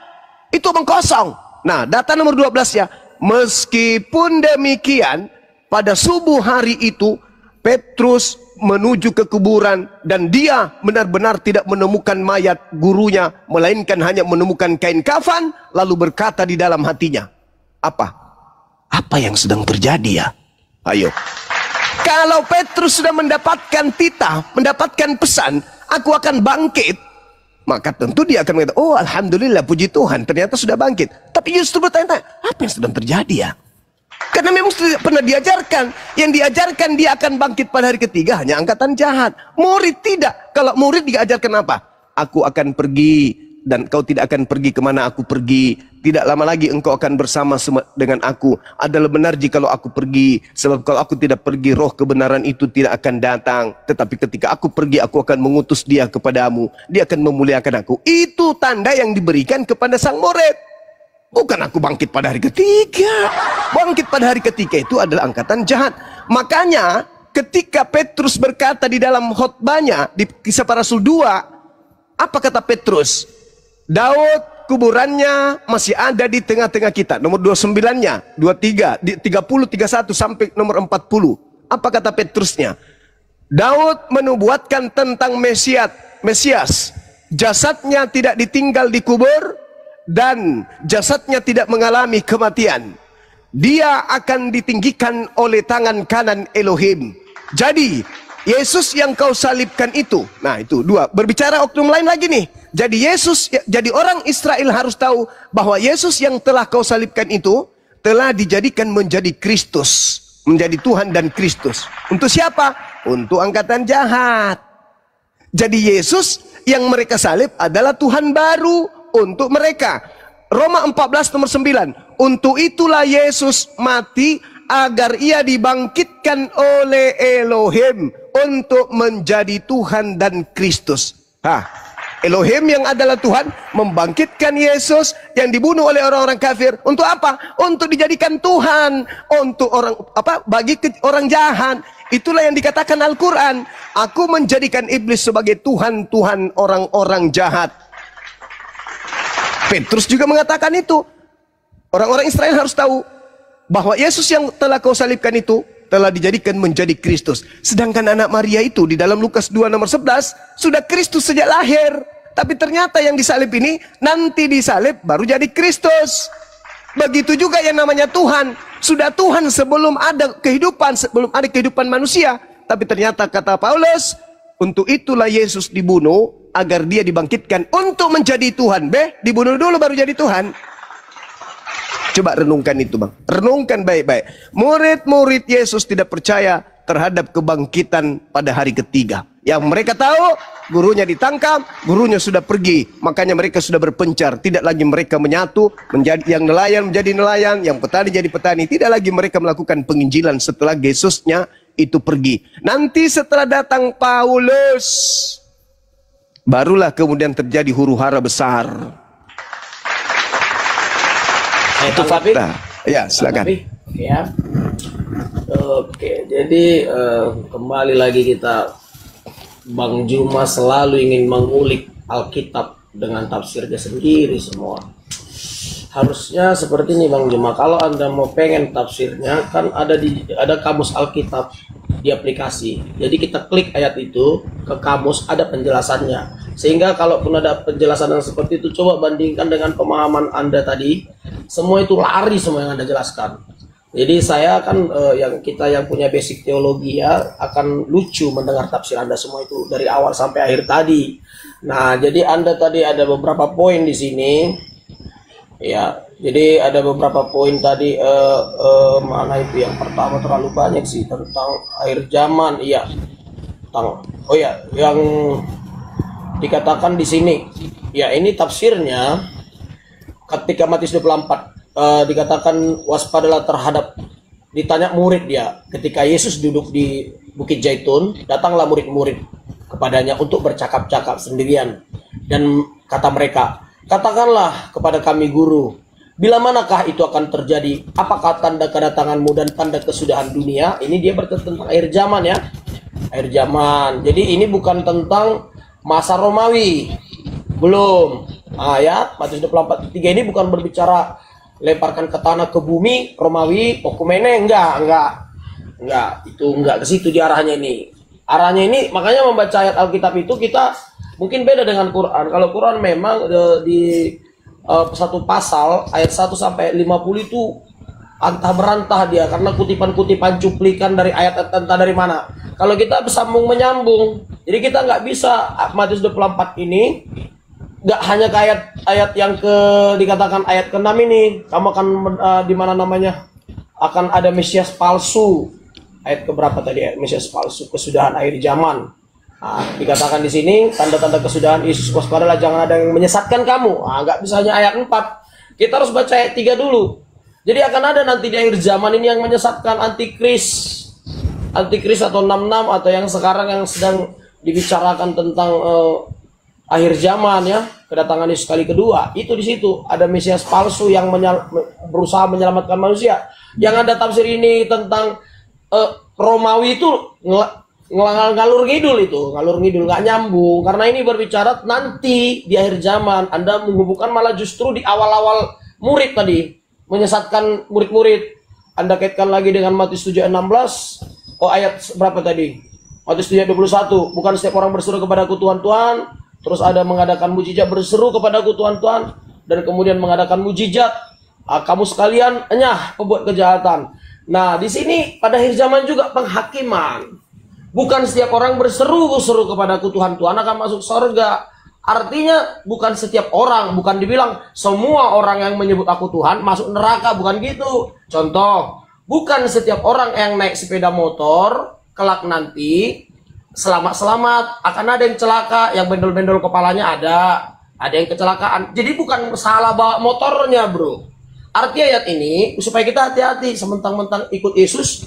Itu omong kosong. Nah, data nomor 12 ya. Meskipun demikian, pada subuh hari itu Petrus menuju ke kuburan dan dia benar-benar tidak menemukan mayat gurunya, melainkan hanya menemukan kain kafan, lalu berkata di dalam hatinya, apa yang sedang terjadi ya? Ayo. Kalau Petrus sudah mendapatkan titah, mendapatkan pesan, aku akan bangkit, maka tentu dia akan mengatakan, oh alhamdulillah, puji Tuhan, ternyata sudah bangkit. Tapi justru bertanya, apa yang sedang terjadi ya? Karena memang tidak pernah diajarkan. Yang diajarkan dia akan bangkit pada hari ketiga hanya angkatan jahat. Murid tidak. Kalau murid diajarkan apa? Aku akan pergi dan kau tidak akan pergi kemana aku pergi. Tidak lama lagi engkau akan bersama dengan aku. Adalah benar jikalau aku pergi. Sebab kalau aku tidak pergi, roh kebenaran itu tidak akan datang. Tetapi ketika aku pergi, aku akan mengutus dia kepadamu. Dia akan memuliakan aku. Itu tanda yang diberikan kepada sang murid. Bukan aku bangkit pada hari ketiga. Bangkit pada hari ketiga itu adalah angkatan jahat. Makanya ketika Petrus berkata di dalam khotbahnya di Kisah Para Rasul 2, apa kata Petrus? Daud kuburannya masih ada di tengah-tengah kita. Nomor 29-nya, 23, 30, 31 sampai nomor 40. Apa kata Petrusnya? Daud menubuatkan tentang Mesias. Jasadnya tidak ditinggal di kubur dan jasadnya tidak mengalami kematian. Dia akan ditinggikan oleh tangan kanan Elohim. Jadi Yesus yang kau salibkan itu, nah itu dua. Berbicara oknum lain lagi nih. Jadi orang Israel harus tahu bahwa Yesus yang telah kau salibkan itu telah dijadikan menjadi Kristus, menjadi Tuhan dan Kristus. Untuk siapa? Untuk angkatan jahat. Jadi Yesus yang mereka salib adalah Tuhan baru untuk mereka. Roma 14 nomor 9. Untuk itulah Yesus mati agar ia dibangkitkan oleh Elohim untuk menjadi Tuhan dan Kristus. Elohim yang adalah Tuhan membangkitkan Yesus yang dibunuh oleh orang-orang kafir. Untuk apa? Untuk dijadikan Tuhan untuk bagi orang jahat. Itulah yang dikatakan Al-Quran. Aku menjadikan iblis sebagai Tuhan orang-orang jahat. Petrus juga mengatakan itu. Orang-orang Israel harus tahu bahwa Yesus yang telah kau salibkan itu telah dijadikan menjadi Kristus. Sedangkan anak Maria itu di dalam Lukas 2 nomor 11 sudah Kristus sejak lahir. Tapi ternyata yang disalib ini nanti disalib baru jadi Kristus. Begitu juga yang namanya Tuhan. Sudah Tuhan sebelum ada kehidupan manusia. Tapi ternyata kata Paulus, untuk itulah Yesus dibunuh agar dia dibangkitkan untuk menjadi Tuhan. Dibunuh dulu baru jadi Tuhan. Coba renungkan itu bang. Renungkan baik-baik. Murid-murid Yesus tidak percaya terhadap kebangkitan pada hari ketiga. Yang mereka tahu, gurunya ditangkap, gurunya sudah pergi. Makanya mereka sudah berpencar. Tidak lagi mereka menyatu, menjadi yang nelayan menjadi nelayan, yang petani jadi petani. Tidak lagi mereka melakukan penginjilan setelah Yesusnya itu pergi. Nanti setelah datang Paulus, barulah kemudian terjadi huru-hara besar. Itu fakta. Ya, silakan. Ya. Oke, jadi kembali lagi kita, Bang Juma selalu ingin mengulik Alkitab dengan tafsirnya sendiri semua. Harusnya seperti ini Bang Juma, kalau Anda mau pengen tafsirnya kan ada kamus Alkitab di aplikasi. Jadi kita klik ayat itu ke kamus, ada penjelasannya. Sehingga kalaupun ada penjelasan yang seperti itu, coba bandingkan dengan pemahaman Anda tadi. Semua itu lari semua yang Anda jelaskan. Jadi saya kan kita yang punya basic teologi ya akan lucu mendengar tafsir Anda semua itu dari awal sampai akhir tadi. Nah, jadi Anda tadi ada beberapa poin di sini. Ya, jadi ada beberapa poin tadi mana itu yang pertama terlalu banyak sih tentang akhir zaman. Iya. Yang dikatakan di sini. Ya, ini tafsirnya ketika Matius 24 dikatakan waspadalah terhadap, ditanya murid dia ketika Yesus duduk di Bukit Zaitun, datanglah murid-murid kepadanya untuk bercakap-cakap sendirian dan kata mereka, katakanlah kepada kami guru, bila manakah itu akan terjadi, apakah tanda kedatanganmu dan tanda kesudahan dunia. Ini dia berkata tentang akhir zaman ya, akhir zaman. Jadi ini bukan tentang masa Romawi, belum. Ya, Matius 24:3 ini bukan berbicara lemparkan ke tanah ke bumi Romawi, okumene, enggak, itu enggak ke situ diarahnya ini. Arahnya ini makanya membaca ayat Alkitab itu kita mungkin beda dengan Quran. Kalau Quran memang di satu pasal ayat 1 sampai 50 itu antah berantah dia karena kutipan-kutipan cuplikan dari ayat entah dari mana. Kalau kita bersambung menyambung, jadi kita nggak bisa Matius 24 ini nggak hanya ke ayat yang dikatakan ayat ke-6 ini, kamu akan di mana namanya akan ada Mesias palsu. Ayat keberapa tadi ya? Mesias palsu, kesudahan akhir zaman. Nah, dikatakan di sini tanda-tanda kesudahan Yesus, waspadalah jangan ada yang menyesatkan kamu. Nggak bisa hanya ayat 4. Kita harus baca ayat 3 dulu. Jadi akan ada nanti di akhir zaman ini yang menyesatkan antikris atau 66 atau yang sekarang yang sedang dibicarakan tentang akhir zaman ya, kedatangan Yesus kali kedua. Itu di situ ada Mesias palsu yang berusaha menyelamatkan manusia. Yang ada tafsir ini tentang Romawi itu ngalur ngidul nggak nyambung karena ini berbicara nanti di akhir zaman. Anda menghubungkan malah justru di awal-awal murid tadi menyesatkan murid-murid. Anda kaitkan lagi dengan Matius 7:16. Ayat berapa tadi? Matius 7:21. Bukan setiap orang berseru kepadaku Tuhan, Tuhan. Terus ada mengadakan mujizat, berseru kepadaku Tuhan, Tuhan, dan kemudian mengadakan mujizat. Kamu sekalian enyah pembuat kejahatan. Nah, di sini pada akhir zaman juga penghakiman. Bukan setiap orang berseru kepadaku Tuhan, Tuhan akan masuk surga. Artinya bukan setiap orang, bukan dibilang semua orang yang menyebut aku Tuhan masuk neraka, bukan gitu. Contoh, bukan setiap orang yang naik sepeda motor kelak nanti selamat, akan ada yang celaka, yang bendol-bendol kepalanya ada yang kecelakaan. Jadi bukan salah bawa motornya, bro. Arti ayat ini supaya kita hati-hati, sementang-mentang ikut Yesus,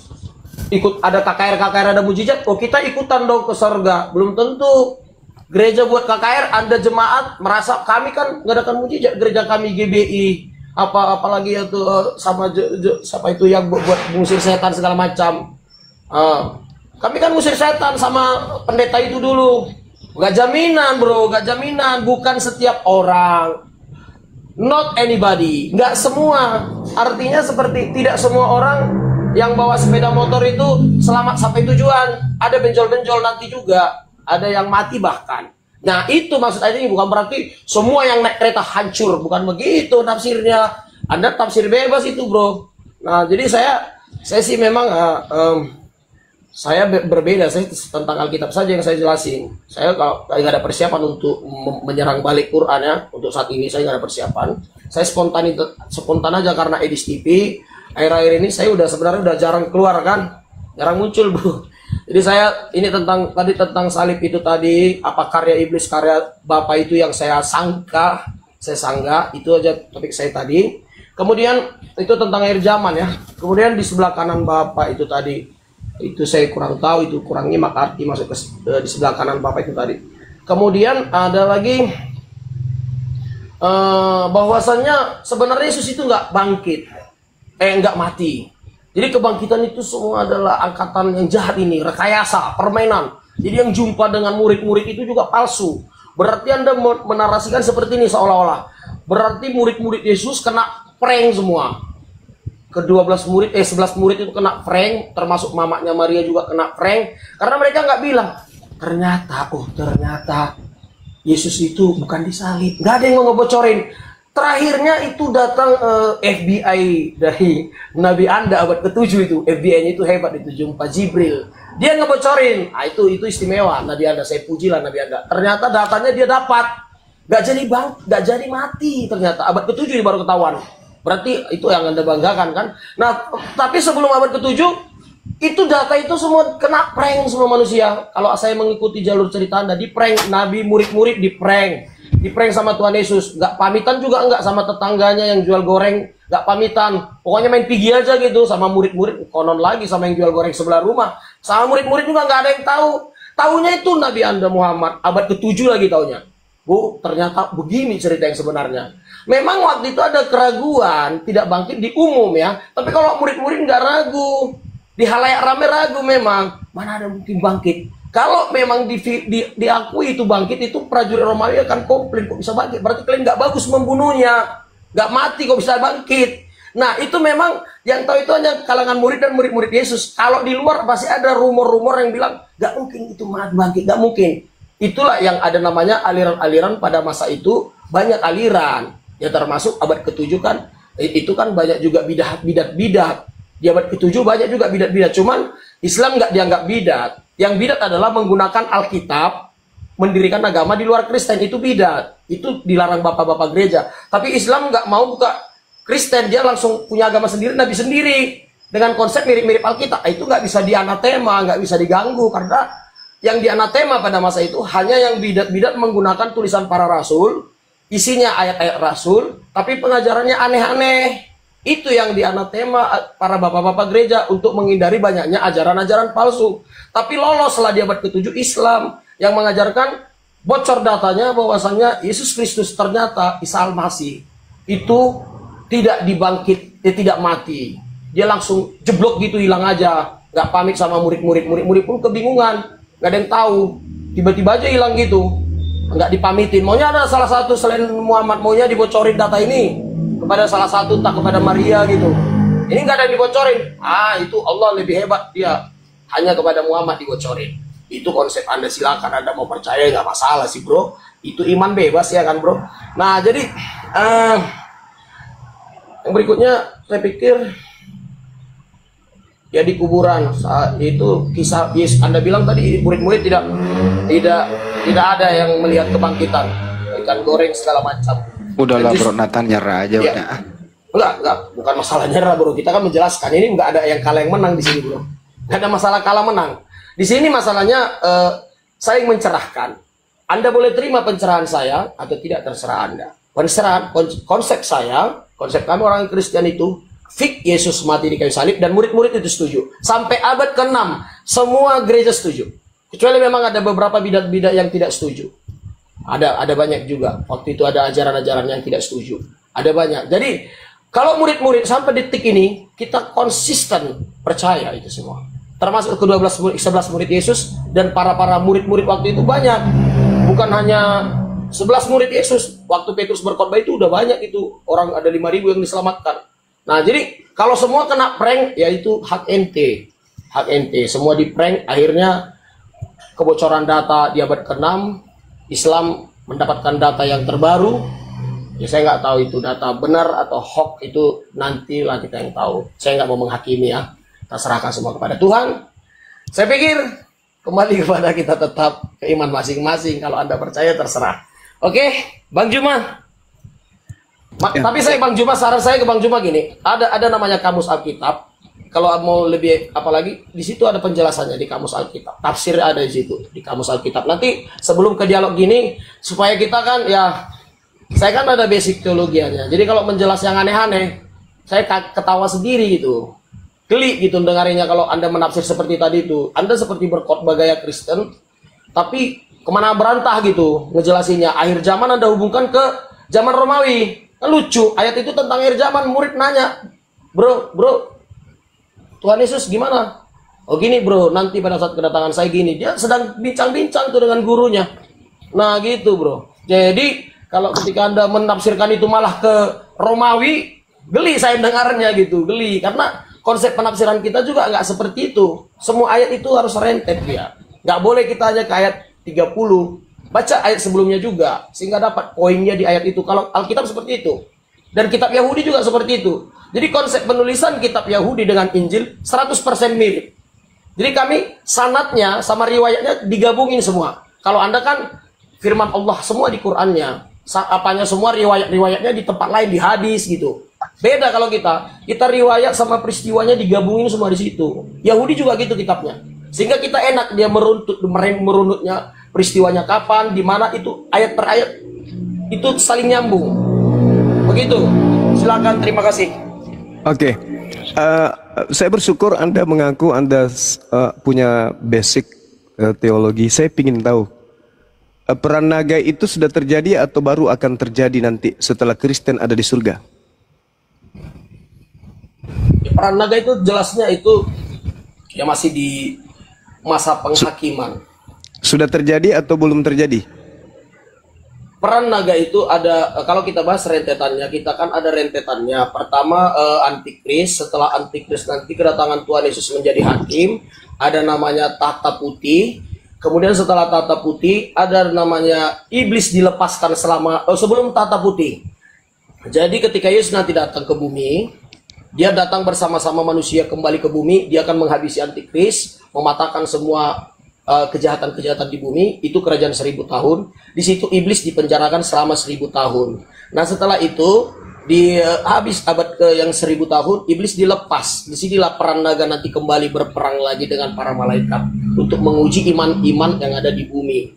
ikut ada KKR ada mujizat, kita ikutan dong ke surga. Belum tentu. Gereja buat KKR, Anda jemaat merasa kami kan ngadakan mujizat, gereja kami GBI, apalagi itu sama siapa itu yang buat mengusir setan segala macam. Kami kan ngusir setan sama pendeta itu dulu. Gak jaminan, bro, gak jaminan. Bukan setiap orang. Not anybody. Gak semua. Artinya seperti tidak semua orang yang bawa sepeda motor itu selamat sampai tujuan. Ada benjol-benjol nanti juga. Ada yang mati bahkan. Nah, itu maksud ayat ini, bukan berarti semua yang naik kereta hancur. Bukan begitu tafsirnya. Anda tafsir bebas itu, bro. Nah, jadi saya sih memang saya berbeda. Saya tentang Alkitab saja yang saya jelasin. Saya kalau nggak ada persiapan untuk menyerang balik Quran ya, untuk saat ini saya nggak ada persiapan. Saya spontan aja karena Edis TV. Akhir-akhir ini saya sebenarnya udah jarang keluar kan, jarang muncul, bro. Jadi saya ini tentang salib itu tadi, apa karya iblis, karya Bapa itu yang saya sanggah, itu aja topik saya tadi. Kemudian itu tentang akhir zaman ya. Kemudian di sebelah kanan Bapa itu tadi, itu saya kurang tahu, itu kurang nyimak arti masuk ke di sebelah kanan Bapa itu tadi. Kemudian ada lagi bahwasannya sebenarnya Yesus itu nggak bangkit, nggak mati. Jadi kebangkitan itu semua adalah angkatan yang jahat ini, rekayasa, permainan. Jadi yang jumpa dengan murid-murid itu juga palsu. Berarti Anda menarasikan seperti ini seolah-olah. Berarti murid-murid Yesus kena prank semua. Ke-11 murid itu kena prank, termasuk mamanya Maria juga kena prank. Karena mereka nggak bilang, ternyata Yesus itu bukan disalib. Nggak ada yang mau ngebocorin. Terakhirnya itu datang FBI dari Nabi Anda abad ke-7 itu. FBI-nya itu hebat, itu jumpa Jibril. Dia ngebocorin. Nah, itu istimewa Nabi Anda. Saya pujilah Nabi Anda. Ternyata datanya dia dapat. Gak jadi mati ternyata. Abad ke-7 baru ketahuan. Berarti itu yang Anda banggakan kan. Nah, tapi sebelum abad ke-7 itu data itu semua kena prank semua manusia. Kalau saya mengikuti jalur cerita Anda, di prank Nabi, murid-murid di prank sama Tuhan Yesus. Gak pamitan juga enggak sama tetangganya yang jual goreng, gak pamitan. Pokoknya main pergi aja gitu sama murid-murid, konon lagi sama yang jual goreng sebelah rumah. Sama murid-murid juga gak ada yang tahu. Taunya itu Nabi Anda Muhammad, abad ke-7 lagi taunya. Bu, ternyata begini cerita yang sebenarnya. Memang waktu itu ada keraguan, tidak bangkit di umum ya. Tapi kalau murid-murid nggak ragu, di halayak rame ragu memang. Mana ada mungkin bangkit. Kalau memang diakui itu bangkit, itu prajurit Romawi akan komplain, kok bisa bangkit? Berarti kalian nggak bagus membunuhnya, nggak mati kok bisa bangkit. Nah itu memang yang tahu itu hanya kalangan murid dan murid-murid Yesus. Kalau di luar pasti ada rumor-rumor yang bilang nggak mungkin itu bangkit, nggak mungkin. Itulah yang ada namanya aliran-aliran pada masa itu, banyak aliran. Ya termasuk abad ke-7 kan, itu kan banyak juga bidat-bidat. Di abad ke-7 banyak juga bidat-bidat. Cuman Islam nggak dianggap bidat. Yang bidat adalah menggunakan Alkitab, mendirikan agama di luar Kristen, itu bidat. Itu dilarang bapak-bapak gereja. Tapi Islam nggak mau buka Kristen, dia langsung punya agama sendiri, nabi sendiri. Dengan konsep mirip-mirip Alkitab. Itu nggak bisa dianatema, nggak bisa diganggu. Karena yang dianatema pada masa itu hanya yang bidat-bidat menggunakan tulisan para rasul, isinya ayat-ayat rasul, tapi pengajarannya aneh-aneh. Itu yang dianatema para bapak-bapak gereja untuk menghindari banyaknya ajaran-ajaran palsu. Tapi loloslah di abad ke-7 Islam yang mengajarkan bocor datanya bahwasannya Yesus Kristus ternyata Isa Al-Masih itu tidak dibangkit, tidak mati. Dia langsung jeblok gitu, hilang aja. Nggak pamit sama murid-murid. Murid-murid pun kebingungan. Nggak ada yang tahu. Tiba-tiba aja hilang gitu. Nggak dipamitin. Maunya ada salah satu selain Muhammad, maunya dibocorin data ini kepada salah satu, entah kepada Maria gitu. Ini nggak ada yang dibocorin. Itu Allah lebih hebat, dia hanya kepada Muhammad dibocorin. Itu konsep Anda, silakan Anda mau percaya, nggak masalah sih bro. Itu iman bebas ya kan bro. Nah jadi yang berikutnya saya pikir ya di kuburan itu kisah Yesus. Anda bilang tadi murid-murid tidak ada yang melihat kebangkitan, ikan goreng segala macam. Udahlah bro, Nathan nyerah aja ya. Udah. Enggak, bukan masalah nyerah bro. Kita kan menjelaskan, ini nggak ada yang kalah yang menang di sini bro. Nggak ada masalah kalah menang. Di sini masalahnya saya mencerahkan. Anda boleh terima pencerahan saya atau tidak, terserah Anda. Konsep saya, konsep kami orang Kristen itu, fix Yesus mati di kayu salib dan murid-murid itu setuju. Sampai abad ke-6 semua gereja setuju. Kecuali memang ada beberapa bidat-bidat yang tidak setuju. Ada banyak juga. Waktu itu ada ajaran-ajaran yang tidak setuju. Ada banyak. Jadi kalau murid-murid sampai detik ini kita konsisten percaya itu semua. Termasuk ke-11 murid Yesus dan para murid-murid waktu itu banyak. Bukan hanya 11 murid Yesus. Waktu Petrus berkhotbah itu udah banyak itu. Orang ada 5.000 yang diselamatkan. Nah, jadi kalau semua kena prank, yaitu hak ente. Hak ente. Semua di prank, akhirnya kebocoran data di abad ke-6, Islam mendapatkan data yang terbaru. Ya saya nggak tahu itu data benar atau hoax, itu nantilah kita yang tahu. Saya nggak mau menghakimi ya. Kita serahkan semua kepada Tuhan. Saya pikir kembali kepada kita tetap ke iman masing-masing. Kalau Anda percaya terserah. Oke, Bang Juma. Tapi saya Bang Juma, saran saya ke Bang Juma gini, ada namanya kamus Alkitab. kalau mau lebih apalagi di situ ada penjelasannya di kamus Alkitab, tafsir ada di situ di kamus Alkitab. Nanti sebelum ke dialog gini supaya kita kan ya, saya kan ada basic teologianya. Jadi kalau menjelas yang aneh-aneh, saya ketawa sendiri gitu, geli gitu dengarinya kalau Anda menafsir seperti tadi itu. Anda seperti berkhotbah gaya Kristen, tapi kemana berantah gitu ngejelasinnya. Akhir zaman Anda hubungkan ke zaman Romawi. Kan lucu, ayat itu tentang akhir zaman. Murid nanya, bro, Tuhan Yesus gimana? Oh gini bro, nanti pada saat kedatangan saya gini. Dia sedang bincang-bincang tuh dengan gurunya. Nah gitu bro. Jadi kalau ketika Anda menafsirkan itu malah ke Romawi, geli saya dengarnya gitu, geli. Karena konsep penafsiran kita juga nggak seperti itu. Semua ayat itu harus rentet ya. Nggak boleh kita hanya ke ayat 30. Baca ayat sebelumnya juga, sehingga dapat poinnya di ayat itu. Kalau Alkitab seperti itu. Dan kitab Yahudi juga seperti itu. Jadi konsep penulisan kitab Yahudi dengan Injil 100% mirip. Jadi kami sanadnya sama riwayatnya digabungin semua. Kalau Anda kan firman Allah semua di Qur'annya. Apanya semua riwayat-riwayatnya di tempat lain, di hadis gitu. Beda kalau kita riwayat sama peristiwanya digabungin semua di situ. Yahudi juga gitu kitabnya. Sehingga kita enak dia merunutnya peristiwanya kapan, di mana itu ayat per ayat itu saling nyambung. Begitu. Silakan, terima kasih. Oke, saya bersyukur Anda mengaku Anda punya basic teologi. Saya ingin tahu, peran naga itu sudah terjadi atau baru akan terjadi nanti setelah Kristen ada di surga? Peran naga itu jelasnya itu ya masih di masa penghakiman. Sudah terjadi atau belum terjadi? Peran naga itu ada, kalau kita bahas rentetannya, kita kan ada rentetannya. Pertama antikris, setelah antikris nanti kedatangan Tuhan Yesus menjadi hakim, ada namanya tahta putih. Kemudian setelah tahta putih ada namanya iblis dilepaskan sebelum tahta putih. Jadi ketika Yesus nanti datang ke bumi, dia datang bersama-sama manusia kembali ke bumi, dia akan menghabisi antikris, mematahkan semua kejahatan-kejahatan di bumi. Itu kerajaan 1000 tahun. Di situ iblis dipenjarakan selama 1000 tahun. Nah setelah itu di habis abad ke yang 1000 tahun, iblis dilepas. Disinilah peran naga nanti kembali berperang lagi dengan para malaikat untuk menguji iman-iman yang ada di bumi.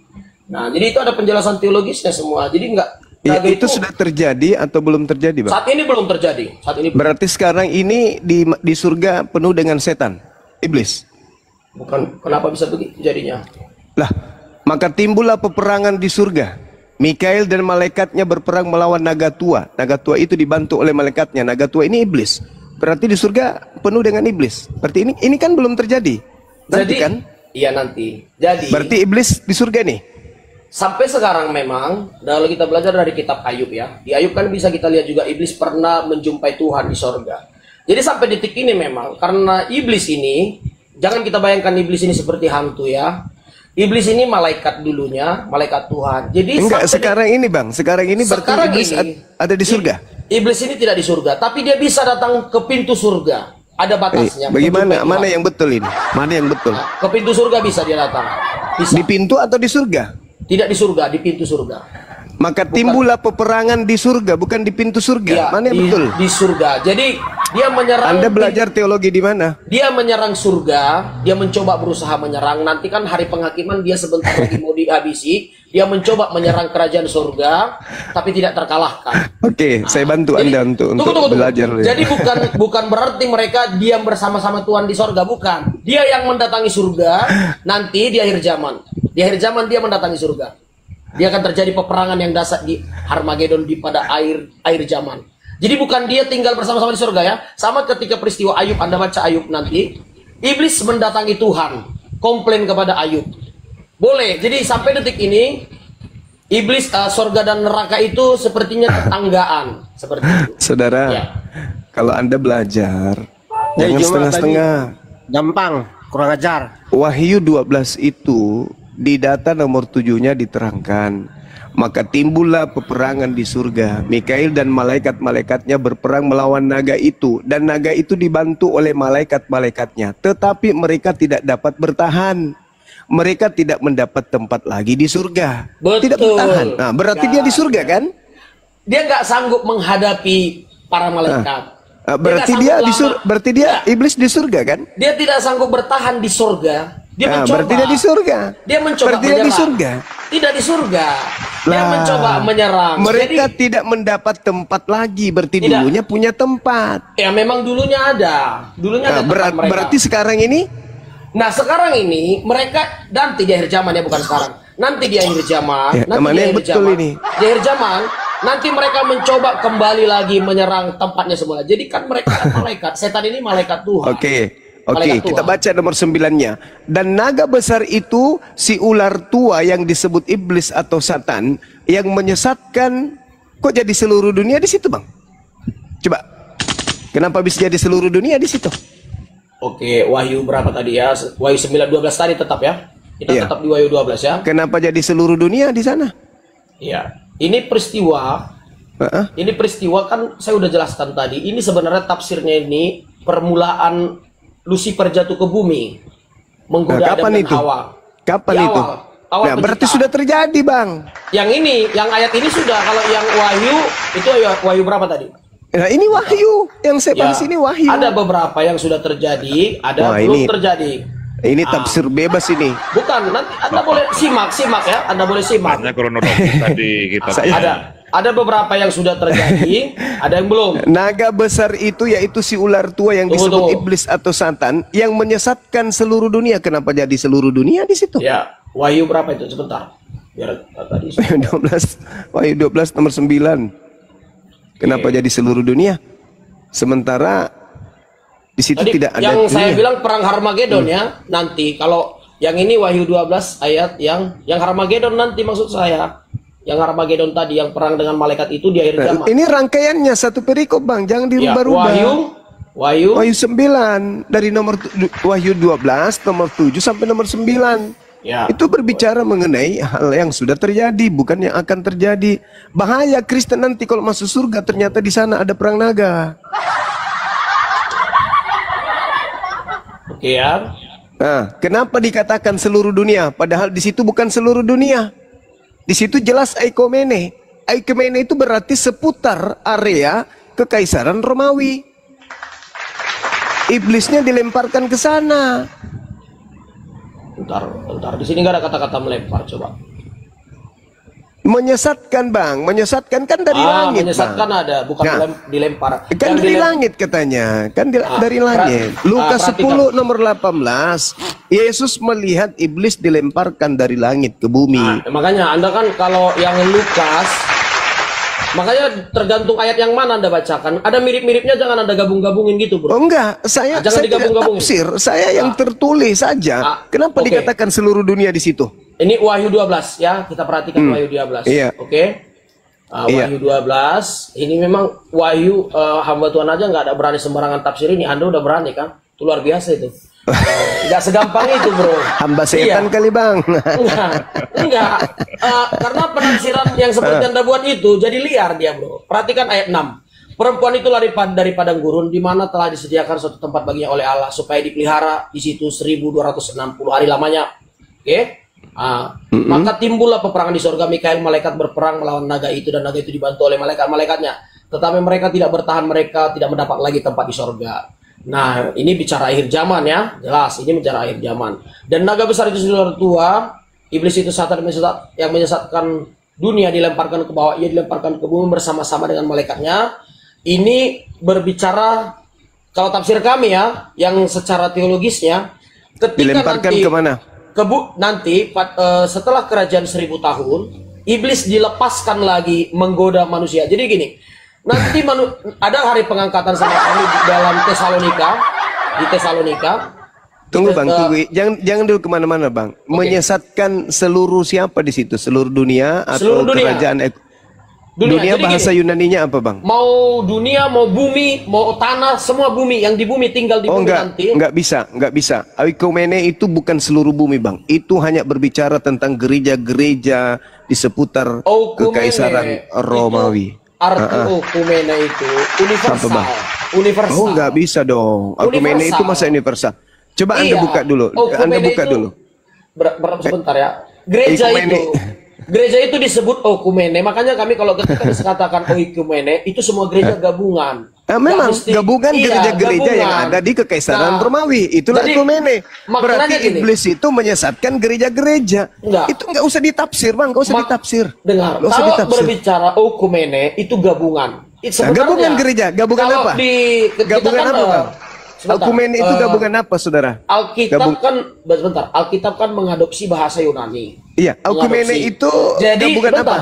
Nah jadi itu ada penjelasan teologisnya semua. Jadi naga itu sudah terjadi atau belum terjadi, Bang? Saat ini belum terjadi. Berarti sekarang ini di surga penuh dengan setan, iblis. Bukan, kenapa bisa begitu jadinya? Lah, maka timbullah peperangan di surga. Mikail dan malaikatnya berperang melawan naga tua. Naga tua itu dibantu oleh malaikatnya. Naga tua ini iblis. Berarti di surga penuh dengan iblis. Berarti ini kan belum terjadi. Nanti kan? Iya nanti. Jadi. Berarti iblis di surga nih. Sampai sekarang memang, kalau kita belajar dari kitab Ayub ya, di Ayub kan bisa kita lihat juga iblis pernah menjumpai Tuhan di sorga. Jadi sampai detik ini memang, karena iblis ini, jangan kita bayangkan iblis ini seperti hantu ya. Iblis ini malaikat dulunya, malaikat Tuhan. Jadi enggak sekarang ini Bang, sekarang ini berarti iblis ada di surga. Iblis ini tidak di surga, tapi dia bisa datang ke pintu surga. Ada batasnya. Bagaimana? Mana yang betul ini? Mana yang betul? Nah, ke pintu surga bisa dia datang. Bisa. Di pintu atau di surga? Tidak di surga, di pintu surga. Maka timbullah peperangan di surga, bukan di pintu surga. Ya, mana yang betul? Di surga. Jadi dia menyerang. Anda belajar teologi di mana? Dia menyerang surga, dia mencoba berusaha menyerang. Nanti kan hari penghakiman dia sebentar lagi mau dihabisi. Dia mencoba menyerang kerajaan surga, tapi tidak terkalahkan. Oke, saya bantu Anda untuk belajar. Jadi bukan berarti mereka diam bersama-sama Tuhan di surga, bukan. Dia yang mendatangi surga nanti di akhir zaman. Di akhir zaman dia mendatangi surga. Dia akan terjadi peperangan yang dahsyat di Harmagedon pada akhir zaman. Jadi bukan dia tinggal bersama-sama di surga ya. Sama ketika peristiwa Ayub, Anda baca Ayub nanti, iblis mendatangi Tuhan, komplain kepada Ayub. Boleh. Jadi sampai detik ini iblis, surga dan neraka itu sepertinya tetanggaan, seperti itu. Saudara, ya. Kalau Anda belajar jangan setengah-setengah. Gampang, kurang ajar. Wahyu 12 itu di data nomor 7-nya diterangkan, maka timbullah peperangan di surga. Mikail dan malaikat-malaikatnya berperang melawan naga itu, dan naga itu dibantu oleh malaikat-malaikatnya. Tetapi mereka tidak dapat bertahan. Mereka tidak mendapat tempat lagi di surga. Betul. Tidak bertahan. Nah, berarti dia di surga kan? Dia nggak sanggup menghadapi para malaikat. Berarti berarti dia iblis di surga kan? Dia tidak sanggup bertahan di surga. Dia mencoba. Berarti dia di surga. Dia mencoba berarti dia di surga. Tidak di surga. Dia mencoba menyerang. Mereka tidak mendapat tempat lagi. Berarti dulunya punya tempat. Ya memang dulunya ada. Dulunya ada tempat mereka. Berarti sekarang ini? Nah sekarang ini mereka nanti di akhir zaman ya, bukan sekarang. Nanti di akhir zaman. Ya, nanti di akhir zaman. Ini? Di akhir zaman. Nanti mereka mencoba kembali lagi menyerang tempatnya semula. Jadi kan mereka malaikat. Setan ini malaikat Tuhan. Oke, kita baca nomor 9-nya. Dan naga besar itu si ular tua yang disebut iblis atau Satan yang menyesatkan. Kok jadi seluruh dunia di situ, Bang? Coba. Kenapa bisa jadi seluruh dunia di situ? Oke, Wahyu berapa tadi ya? Wahyu 9:12 tadi tetap ya. Kita tetap di Wahyu 12 ya. Kenapa jadi seluruh dunia di sana? Iya. Ini peristiwa. Ini peristiwa kan saya udah jelaskan tadi. Ini sebenarnya tafsirnya ini permulaan Lucifer jatuh ke bumi, menggoda Adam dan Hawa. Kapan itu? Awal berarti sudah terjadi, Bang. Yang ini, yang ayat ini sudah. Kalau yang Wahyu itu Wahyu berapa tadi? Nah, ini Wahyu. Yang saya bahas ini Wahyu. Ada beberapa yang sudah terjadi, ada belum terjadi. Ini tafsir bebas ini. Bukan, nanti Anda boleh simak ya. Anda boleh simak. Hanya kronologis tadi kita. Ada beberapa yang sudah terjadi, ada yang belum. Naga besar itu yaitu si ular tua yang disebut iblis atau Satan yang menyesatkan seluruh dunia. Kenapa jadi seluruh dunia di situ? Ya, Wahyu berapa itu? Sebentar. Biar tadi. Wahyu 12 nomor 9. Kenapa jadi seluruh dunia? Sementara di situ tidak ada yang dunia. Saya bilang perang Harmagedon ya. Nanti kalau yang ini Wahyu 12 ayat yang Harmagedon nanti maksud saya. Yang Harmagedon tadi yang perang dengan malaikat itu di akhir zaman. Ini rangkaiannya satu perikop, Bang. Jangan dirubah-rubah. Wahyu 9 dari nomor Wahyu 12 nomor 7 sampai nomor 9. Ya. Itu berbicara mengenai hal yang sudah terjadi, bukan yang akan terjadi. Bahaya Kristen nanti kalau masuk surga ternyata di sana ada perang naga. Oke ya. Nah, kenapa dikatakan seluruh dunia? Padahal di situ bukan seluruh dunia. Di situ jelas Aikomene. Aikomene itu berarti seputar area kekaisaran Romawi. Iblisnya dilemparkan ke sana. Bentar. Di sini nggak ada kata-kata melempar, coba. Menyesatkan, Bang. Menyesatkan kan dari langit, menyesatkan, Bang. Ada, bukan dilempar. Kan dari langit katanya. Kan dari langit. Lukas 10 nomor 18. Yesus melihat iblis dilemparkan dari langit ke bumi. Makanya Anda kan kalau yang Lukas, makanya tergantung ayat yang mana Anda bacakan. Ada mirip-miripnya, jangan Anda gabung-gabungin gitu, Bro. Oh enggak, saya tidak tafsir. Saya yang tertulis saja. Kenapa dikatakan seluruh dunia di situ? Ini Wahyu 12 ya, kita perhatikan Wahyu 12. Iya. Oke. Wahyu 12. Ini memang Wahyu hamba Tuhan aja nggak ada berani sembarangan tafsir ini. Anda udah berani kan? Itu luar biasa itu. Nggak segampang itu, Bro. Hamba setan kali, Bang. Enggak. Karena penafsiran yang seperti Anda buat itu jadi liar dia, Bro. Perhatikan ayat 6. Perempuan itu lari dari padang gurun di mana telah disediakan suatu tempat baginya oleh Allah supaya dipelihara di situ 1260 hari lamanya. Oke? Maka timbullah peperangan di surga. Mikael malaikat berperang melawan naga itu dan naga itu dibantu oleh malaikat-malaikatnya. Tetapi mereka tidak bertahan, mereka tidak mendapat lagi tempat di surga. Nah, ini bicara akhir zaman ya. Jelas, ini bicara akhir zaman. Dan naga besar itu sudah tua, iblis itu Satan yang menyesatkan dunia dilemparkan ke bawah, ia dilemparkan ke bumi bersama-sama dengan malaikatnya. Ini berbicara, kalau tafsir kami ya, yang secara teologisnya, ketika dilemparkan nanti kemana? Nanti setelah kerajaan 1000 tahun, iblis dilepaskan lagi menggoda manusia. Jadi gini, nanti ada hari pengangkatan sama kami di dalam Tesalonika. Tunggu, Bang, tunggu. Jangan dulu kemana-mana, Bang. Menyesatkan seluruh siapa di situ? Seluruh dunia atau kerajaan? Dunia bahasa gini, Yunaninya apa, Bang? Mau dunia, mau bumi, mau tanah, semua bumi. Yang di bumi tinggal di bumi nanti. Enggak bisa. Aikomene itu bukan seluruh bumi, Bang. Itu hanya berbicara tentang gereja-gereja di seputar kekaisaran Romawi. Arti Okumene itu universal. Universal. Oh, nggak bisa dong. Okumene itu masa universal. Coba Anda buka dulu. Anda buka dulu. Sebentar ya. Gereja itu disebut Okumene. Makanya kami kalau ketika dikatakan Okumene itu semua gereja gabungan. Memang mesti- gabungan iya, gereja-gereja yang gabungan. ada di Kekaisaran Nah, Romawi. Itulah jadi, ekumene. maknanya Berarti gini. iblis itu menyesatkan gereja-gereja. Enggak. Itu nggak usah ditafsir, Bang. Nggak usah ditafsir. Dengar, Nggak usah kalau ditafsir. berbicara okumene itu gabungan. Nah, gabungan gereja, gabungan kalau apa? kita Gabungan kan, apa, Bang? sebentar, Ekumene itu gabungan apa, saudara? Alkitab Gabung- kan, sebentar, Alkitab kan mengadopsi bahasa Yunani. Iya, ekumene Mengadopsi. itu Jadi, gabungan sebentar, apa?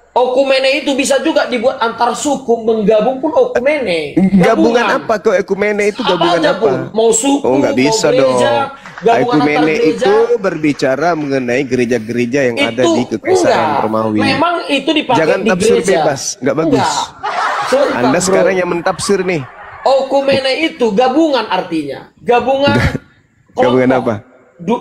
Okumene itu bisa juga dibuat antar suku, menggabung pun okumene. Gabungan apa kok ekumene itu gabungan aja apa? pun, mau suku, Oh, nggak bisa mau gereja, dong. gabungan antar Ekumene gereja. itu berbicara mengenai gereja-gereja yang ada di Kekaisaran enggak. Romawi. Memang itu dipakai Jangan di tafsir gereja. bebas, nggak bagus. Sebentar, Anda bro. sekarang yang mentafsir nih. Okumene itu gabungan artinya. Gabungan Gabungan apa?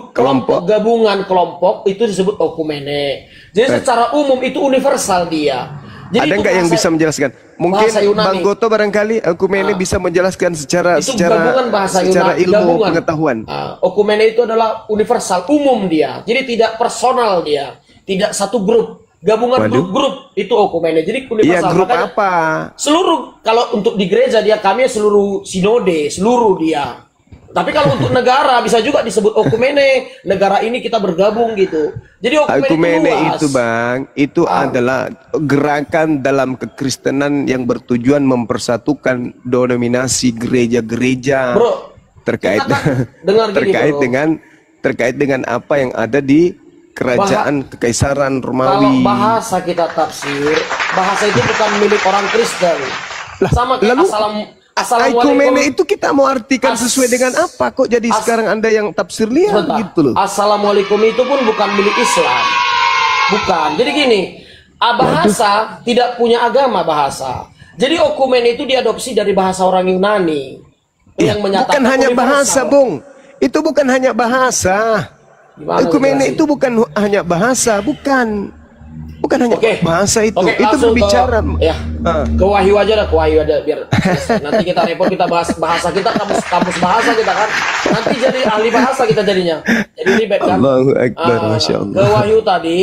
Kelompok gabungan kelompok itu disebut okumene. Jadi secara umum itu universal dia. Jadi Ada itu nggak yang bahasa- bisa menjelaskan? Mungkin bahasa Yunani. Bang Goto barangkali ekumene bisa menjelaskan secara Itu gabungan bahasa secara Yunani, ilmu gabungan. pengetahuan. Okumene itu adalah universal, umum dia. Jadi tidak personal dia, tidak satu grup. Gabungan Waduh. grup-grup itu okumene. Jadi universal. Iya, grup Makanya apa? seluruh, kalau untuk di gereja dia kami seluruh sinode, seluruh dia. Tapi kalau untuk negara bisa juga disebut okumene. Negara ini kita bergabung gitu. Jadi Ekumene luas. itu, Bang, itu adalah gerakan dalam kekristenan yang bertujuan mempersatukan denominasi gereja-gereja Bro, terkait kita kan dengar gini, terkait dengan apa yang ada di kerajaan Kekaisaran Kalau Romawi. bahasa kita tafsir, bahasa itu bukan milik orang Kristen. Sama kayak lalu, assalamualaikum. Ekumene itu kita mau artikan sesuai dengan apa? Kok jadi sekarang Anda yang tafsir liar Sebentar. gitu loh. Assalamualaikum itu pun bukan milik Islam. Bukan. Jadi gini, bahasa tidak punya agama bahasa. Jadi okumene itu diadopsi dari bahasa orang Yunani yang menyatakan Bukan hanya universal. bahasa, Bung. Itu bukan hanya bahasa. Gimana Ekumene dijelasin? itu bukan hanya bahasa, bukan. Bukan hanya Oke. bahasa itu. Oke, Itu langsung berbicara. ya. Ke Wahyu aja dah, ke Wahyu aja biar nanti kita repot, kita bahas bahasa kita, kamus bahasa kita kan. Nanti jadi ahli bahasa kita jadinya. Jadi ribet kan. Allahu Akbar, Masya Allah. Ke Wahyu tadi,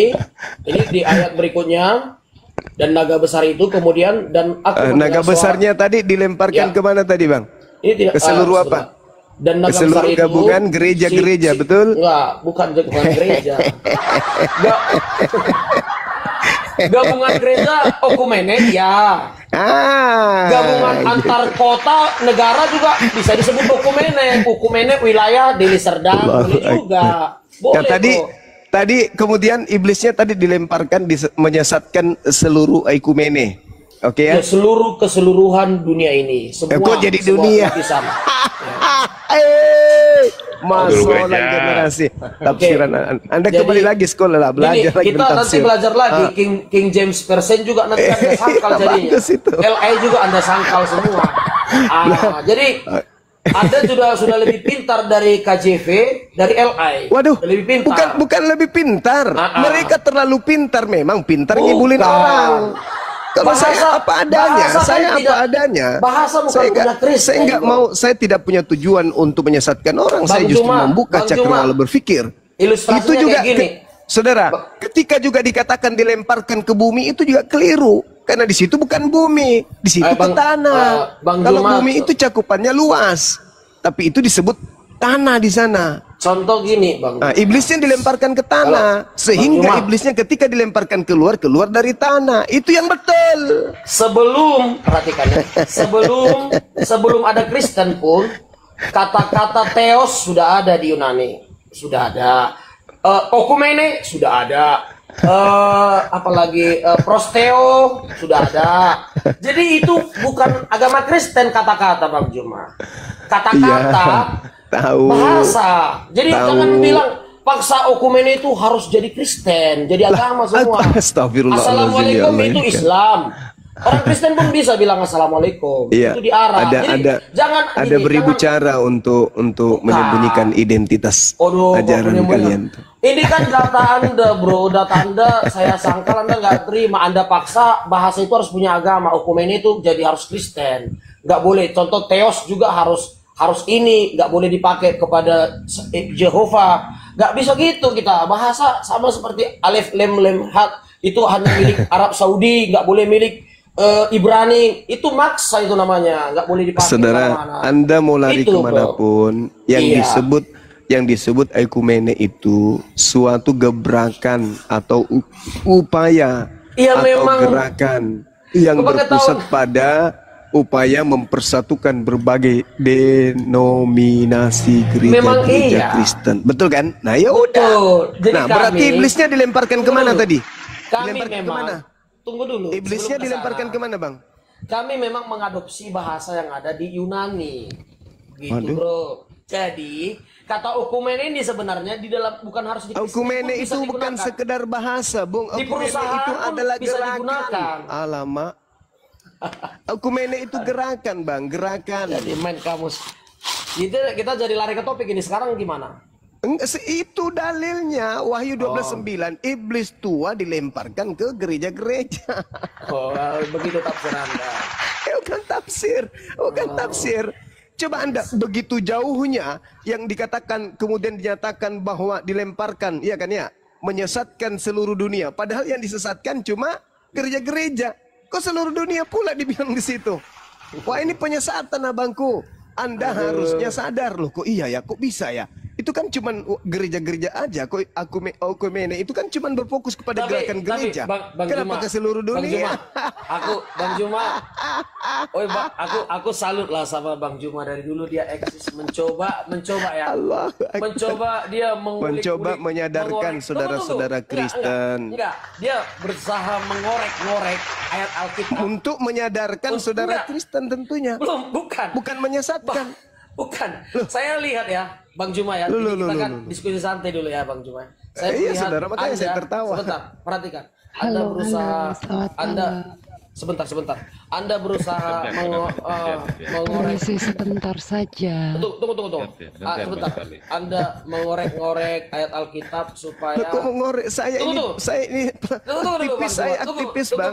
ini di ayat berikutnya, dan naga besar itu kemudian dan aku Naga mendengar suara- besarnya tadi dilemparkan Ya. kemana tadi, Bang? ini tidak ke seluruh apa? sebentar. Dan naga Ke seluruh besar itu gabungan gereja-gereja, betul? Enggak, bukan gereja. Enggak. Gabungan gereja okumene ya. Gabungan Gitu. antar kota negara juga bisa disebut okumene. Okumene wilayah Deli Serdang Allahu boleh juga. Boleh. Ya, tadi kok. tadi kemudian iblisnya tadi dilemparkan menyesatkan seluruh ekumene. Oke ya? Ya, seluruh keseluruhan dunia ini. Semua, Kok jadi semua dunia? lapisan. Masalah gereja. generasi tafsiran. Anda Jadi, kembali lagi sekolah lah, belajar Gini, lagi kita nanti mentafsir. belajar lagi King James Version juga nanti Anda sangkal jadinya. Bagus itu. LA juga Anda sangkal semua. Jadi Anda sudah lebih pintar dari KJV, dari LA. Waduh, lebih pintar. bukan lebih pintar. Mereka terlalu pintar, memang pintar ngibulin Bukan. orang. Kalau Bahasa- saya apa adanya, bahasa kan saya apa tidak- adanya. bahasa bukan saya punya Kristen, saya nggak bro. mau, saya tidak punya tujuan untuk menyesatkan orang. Saya justru Juma, membuka Bang cakrawala Juma, berpikir. ilustrasinya Itu juga, kayak gini. saudara, ketika juga dikatakan dilemparkan ke bumi itu juga keliru. Karena di situ bukan bumi, di situ Bang- ke tanah. Bang Kalau Juma, bumi itu cakupannya luas, tapi itu disebut tanah di sana. Contoh gini, Bang. Nah, iblisnya dilemparkan ke tanah, sehingga Bang Juma. iblisnya ketika dilemparkan keluar dari tanah. Itu yang betul. Sebelum perhatikan ya, sebelum ada Kristen pun kata-kata theos sudah ada di Yunani, sudah ada. Okumene sudah ada. Apalagi prosteo sudah ada. Jadi itu bukan agama Kristen kata-kata, Bang Juma. Kata-kata Tahu. bahasa. Jadi Tahu. jangan bilang paksa okumene itu harus jadi Kristen, jadi agama semua. Astagfirullahaladzim, Assalamualaikum ya Allah, itu ini kan. Islam. Orang Kristen pun bisa bilang assalamualaikum. Iya. Itu diarah. Ada Jadi ada beribu cara untuk menyembunyikan identitas ajaran kalian. Ini kan data Anda, bro. Data Anda, saya sangkal Anda nggak terima. Anda paksa bahasa itu harus punya agama. Okumene itu jadi harus Kristen. Nggak boleh. Contoh teos juga harus ini. Nggak boleh dipakai kepada Jehovah. Nggak bisa gitu kita. Bahasa sama seperti alif lem lem hat itu hanya milik Arab Saudi. Nggak boleh milik Ibrani itu maksa itu namanya, nggak boleh dipakai Saudara, kemana-mana. Anda mau lari Itu, Bro. kemanapun, Iya. yang disebut ekumene itu suatu gebrakan atau upaya Iya, atau memang. gerakan yang Bapak berpusat ketahuan. pada upaya mempersatukan berbagai denominasi Memang gereja-gereja iya. Kristen. Betul kan? Nah, ya udah. Betul. Jadi Nah, berarti kami- iblisnya dilemparkan Tunggu kemana dulu. tadi? Kami Dilemparkan memang. kemana? Tunggu dulu. Iblisnya sebelum ke dilemparkan sana. kemana, Bang? Kami memang mengadopsi bahasa yang ada di Yunani, gitu Waduh. bro. Jadi kata okumene ini sebenarnya di dalam bukan harus di Okumene bisa itu bukan digunakan. sekedar bahasa, Bung. Di Okumene perusahaan itu pun adalah bisa gerakan. digunakan. Alamak. Okumene itu gerakan, Bang, gerakan. Jadi main kamus. Kita jadi lari ke topik ini sekarang gimana? Itu dalilnya Wahyu 12:9, iblis tua dilemparkan ke gereja-gereja. Oh, begitu tafsir Anda. Bukan tafsir, bukan tafsir. Coba Anda begitu jauhnya yang dikatakan kemudian dinyatakan bahwa dilemparkan, iya kan ya, menyesatkan seluruh dunia. Padahal yang disesatkan cuma gereja-gereja. Kok seluruh dunia pula dibilang di situ? Wah, ini penyesatan abangku. Anda harusnya sadar loh, kok iya ya, kok bisa ya? Itu kan cuman gereja-gereja aja. Kok Okumene itu kan cuman berfokus kepada gerakan gereja. Bang Kenapa Juma, ke seluruh Bang dunia? Juma, Bang Juma, aku salut lah sama Bang Juma dari dulu dia eksis mencoba ya, Allah. mencoba dia mengulik-ulik, Mencoba menyadarkan mengorek. saudara-saudara Tunggu. Kristen. Enggak, dia berusaha mengorek-ngorek ayat Alkitab. Untuk menyadarkan saudara Enggak. Kristen tentunya. Bukan Menyesatkan. Bukan. Saya lihat ya, Bang Juma ya. Loh, Kita kan loh. diskusi santai dulu ya, Bang Juma. Saya Iya, melihat saudara, makanya saya tertawa. Sebentar, perhatikan. Anda Halo, berusaha, selamat Anda malam. sebentar. Anda berusaha mengorek. Permisi sebentar saja. Tunggu. Sebentar. Anda mengorek-ngorek ayat Alkitab supaya. Kok mengorek saya ini? Tunggu. Saya ini Tunggu dulu, aktivis, Bang saya Juma. aktivis, Tunggu, Bang.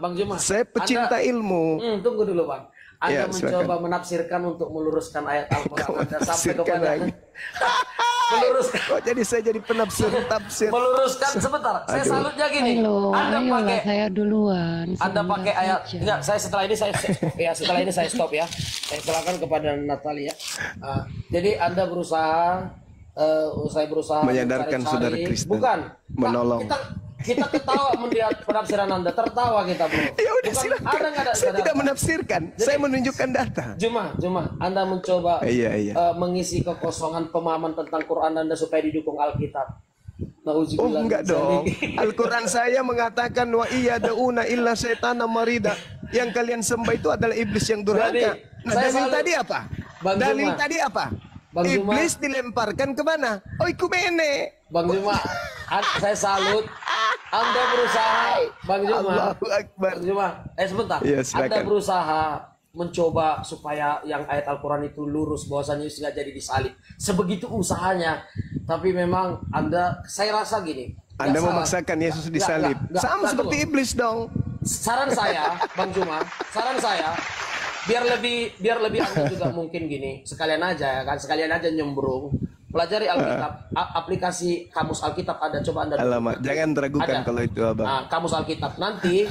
Bang Juma. Saya pecinta ilmu. Tunggu dulu, Bang. Anda Ya, mencoba silakan. menafsirkan untuk meluruskan ayat Al-Quran Anda sampai Menafsirkan kepada lagi. meluruskan, Kok jadi saya jadi penafsir tafsir? meluruskan sebentar. Saya Aduh. salutnya gini. Halo, Anda ayolah pakai saya duluan. Anda pakai sebentar ayat saja. enggak, saya setelah ini saya stop ya. Saya silakan kepada Natalia. Jadi Anda berusaha saya berusaha Menyadarkan mencari-cari. saudara Kristen. Bukan. Menolong. Kita ketawa melihat penafsiran Anda, tertawa kita, Bro. Ya udah, Bukan, silakan. Anda nggak ada Saya tidak data. menafsirkan, saya menunjukkan data. Juma, Anda mencoba Iya. mengisi kekosongan pemahaman tentang Quran Anda supaya didukung Alkitab. Oh Nauzubillah enggak min dong. dzalik. Al-Quran saya mengatakan wa iya dauna illa setana marida. Yang kalian sembah itu adalah iblis yang durhaka. Jadi, Nah, saya dalil salut. tadi apa? Bang Dalil Juma. tadi apa? Bang Juma. Iblis dilemparkan kemana? Oh, Ikumene. Bang Juma, saya salut. Anda berusaha, Bang Juma. Allahu Akbar. Bang Juma, sebentar. Iya, silakan. Anda berusaha mencoba supaya yang ayat Al-Quran itu lurus, bahwasanya Yesus nggak jadi disalib. Sebegitu usahanya. Tapi memang saya rasa gini. Anda nggak salah. memaksakan Yesus Nggak, disalib. nggak, Sama nggak, seperti tunggu. iblis dong. Saran saya, Bang Juma, biar lebih Anda juga mungkin gini, sekalian aja nyembrung, pelajari Alkitab, aplikasi kamus Alkitab ada, coba Anda. Alamak, jangan ragukan Ada. kalau itu abang. Nah, kamus Alkitab nanti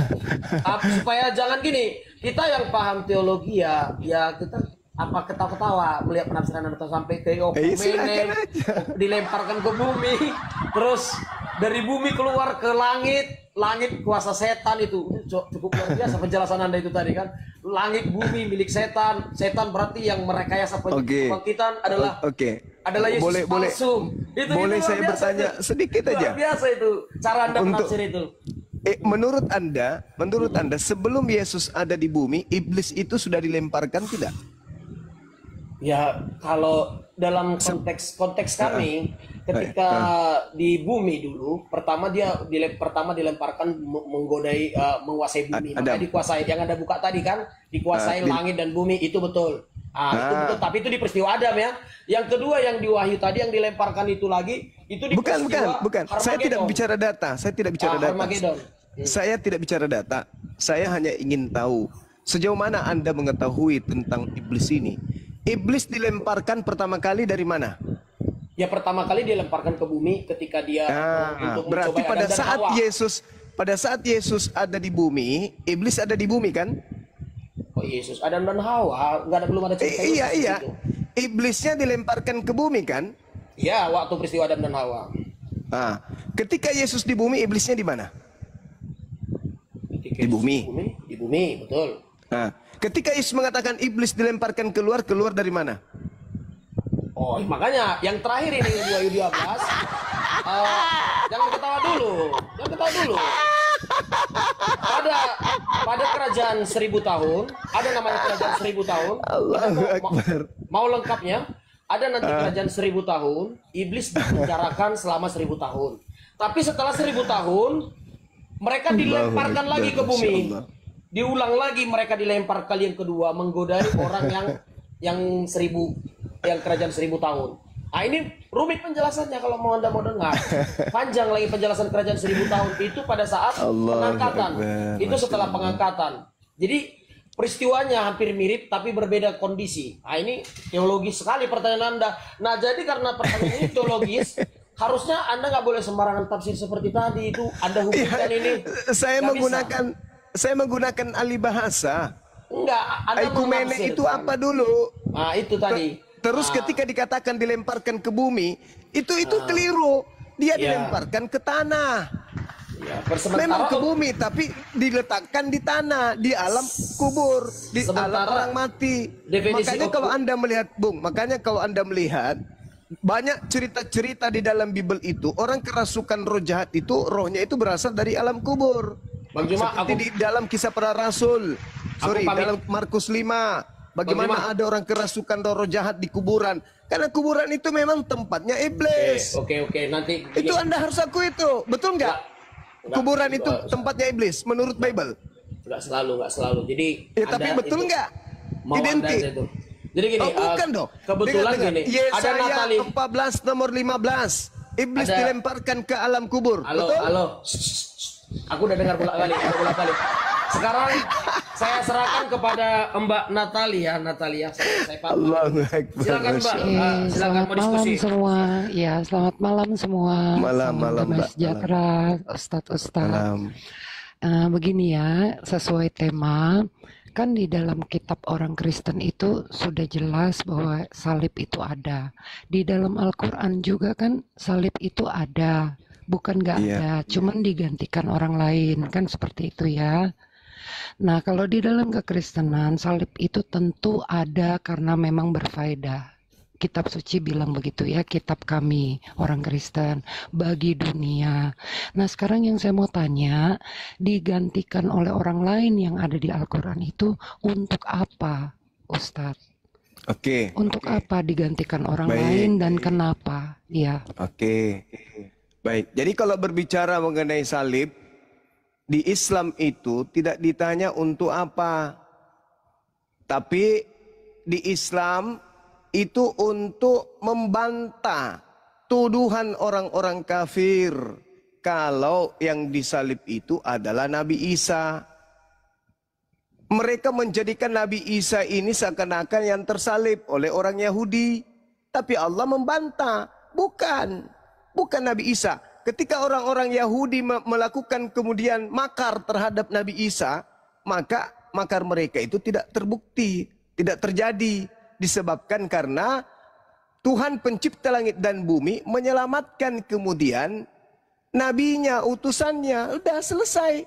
supaya jangan gini, kita yang paham teologi ya kita ketawa-ketawa melihat penafsiran Anda sampai ke silakan aja. dilemparkan ke bumi, terus dari bumi keluar ke langit kuasa setan itu cukup luar biasa penjelasan Anda itu tadi kan. Langit bumi milik setan berarti yang merekayasa Oke. kebangkitan adalah Oke. adalah Yesus Boleh, palsu. boleh luar saya biasa bertanya itu. sedikit Luar aja? biasa itu cara Anda Untuk- menafsir itu. Menurut Anda sebelum Yesus ada di bumi, iblis itu sudah dilemparkan tidak? Ya, kalau dalam konteks kami ketika di bumi dulu, pertama dilemparkan menggodai menguasai bumi. Adam. Makanya dikuasai yang Anda buka tadi kan, dikuasai langit dan bumi itu betul. Itu betul, tapi itu di peristiwa Adam ya. Yang kedua yang di Wahyu tadi yang dilemparkan itu lagi itu di Bukan. peristiwa Saya tidak Harmagedon. bicara data. Saya tidak bicara data. Harmagedon. Saya tidak bicara data. Saya hanya ingin tahu sejauh mana Anda mengetahui tentang iblis ini. Iblis dilemparkan pertama kali dari mana? Ya pertama kali dilemparkan ke bumi ketika dia untuk Berarti mencobai pada Adam dan saat Hawa. Yesus pada saat Yesus ada di bumi, iblis ada di bumi kan? Oh Yesus, Adam dan Hawa, nggak ada, belum ada cerita Iya, Yesus iya. itu. Iblisnya dilemparkan ke bumi kan? Ya, waktu peristiwa Adam dan Hawa. Nah, ketika Yesus di bumi, iblisnya di mana? Ketika Di bumi. Di bumi, betul. Nah, ketika Yesus mengatakan iblis dilemparkan keluar, keluar dari mana? Oh, makanya yang terakhir ini di Wahyu 12, jangan ketawa dulu, jangan ketawa dulu. Pada kerajaan 1000 tahun, ada namanya kerajaan 1000 tahun. Allahu Akbar. Mau lengkapnya, ada nanti kerajaan 1000 tahun, iblis dipenjarakan selama 1000 tahun. Tapi setelah 1000 tahun, mereka dilemparkan lagi ke bumi. Diulang lagi mereka dilempar kali yang kedua, menggodai orang yang kerajaan 1000 tahun. Nah ini rumit penjelasannya kalau mau Anda mau dengar. Panjang lagi penjelasan kerajaan 1000 tahun itu pada saat pengangkatan. Itu setelah pengangkatan. Jadi peristiwanya hampir mirip tapi berbeda kondisi. Nah ini teologis sekali pertanyaan Anda. Nah jadi karena pertanyaan ini teologis, harusnya Anda nggak boleh sembarangan tafsir seperti tadi. Itu Anda hubungkan ini. Saya menggunakan ahli bahasa. Enggak, Anda Aikumene itu apa dulu? Nah itu tadi. Terus ketika dikatakan dilemparkan ke bumi, itu keliru. Dia dilemparkan ke tanah. Ya, Memang ke bumi, tapi diletakkan di tanah, di alam kubur, di alam orang mati. Makanya kalau Anda melihat, Bung, kalau Anda melihat banyak cerita-cerita di dalam Bible itu, orang kerasukan roh jahat itu, rohnya itu berasal dari alam kubur. Seperti di dalam Kisah Para Rasul, dalam Markus 5. Bagaimana ada orang kerasukan roh jahat di kuburan? Karena kuburan itu memang tempatnya iblis. Oke, nanti itu Anda harus akui itu, betul nggak? Kuburan itu tempatnya iblis menurut Bible. Nggak selalu. Jadi tapi betul nggak? Identik. Jadi gini, bukan dong. Kebetulan gini, ada Natali 14 nomor 15. Iblis dilemparkan ke alam kubur. Halo. Aku udah dengar bolak-balik. Sekarang saya serahkan kepada Mbak Natalia. Saya paham. Silakan Mbak. Silakan mau diskusi. Malam semua. Ya, selamat malam semua. Malam, Mbak. Sejahtera, Ustadz. Begini ya, sesuai tema, kan di dalam kitab orang Kristen itu sudah jelas bahwa salib itu ada. Di dalam Al-Quran juga kan salib itu ada. Bukan nggak ada, cuman digantikan orang lain, kan seperti itu ya. Nah, kalau di dalam kekristenan, salib itu tentu ada karena memang berfaedah. Kitab suci bilang begitu ya, kitab kami, orang Kristen, bagi dunia. Nah, sekarang yang saya mau tanya, digantikan oleh orang lain yang ada di Al-Quran itu untuk apa, Ustadz? Oke. Untuk apa digantikan orang lain dan kenapa? Ya. Oke. Baik, jadi kalau berbicara mengenai salib, di Islam itu tidak ditanya untuk apa. Tapi di Islam itu untuk membantah tuduhan orang-orang kafir kalau yang disalib itu adalah Nabi Isa. Mereka menjadikan Nabi Isa ini seakan-akan yang tersalib oleh orang Yahudi. Tapi Allah membantah, bukan Nabi Isa. Ketika orang-orang Yahudi melakukan kemudian makar terhadap Nabi Isa, maka makar mereka itu tidak terbukti, tidak terjadi, disebabkan karena Tuhan pencipta langit dan bumi menyelamatkan kemudian nabinya, utusannya, udah selesai.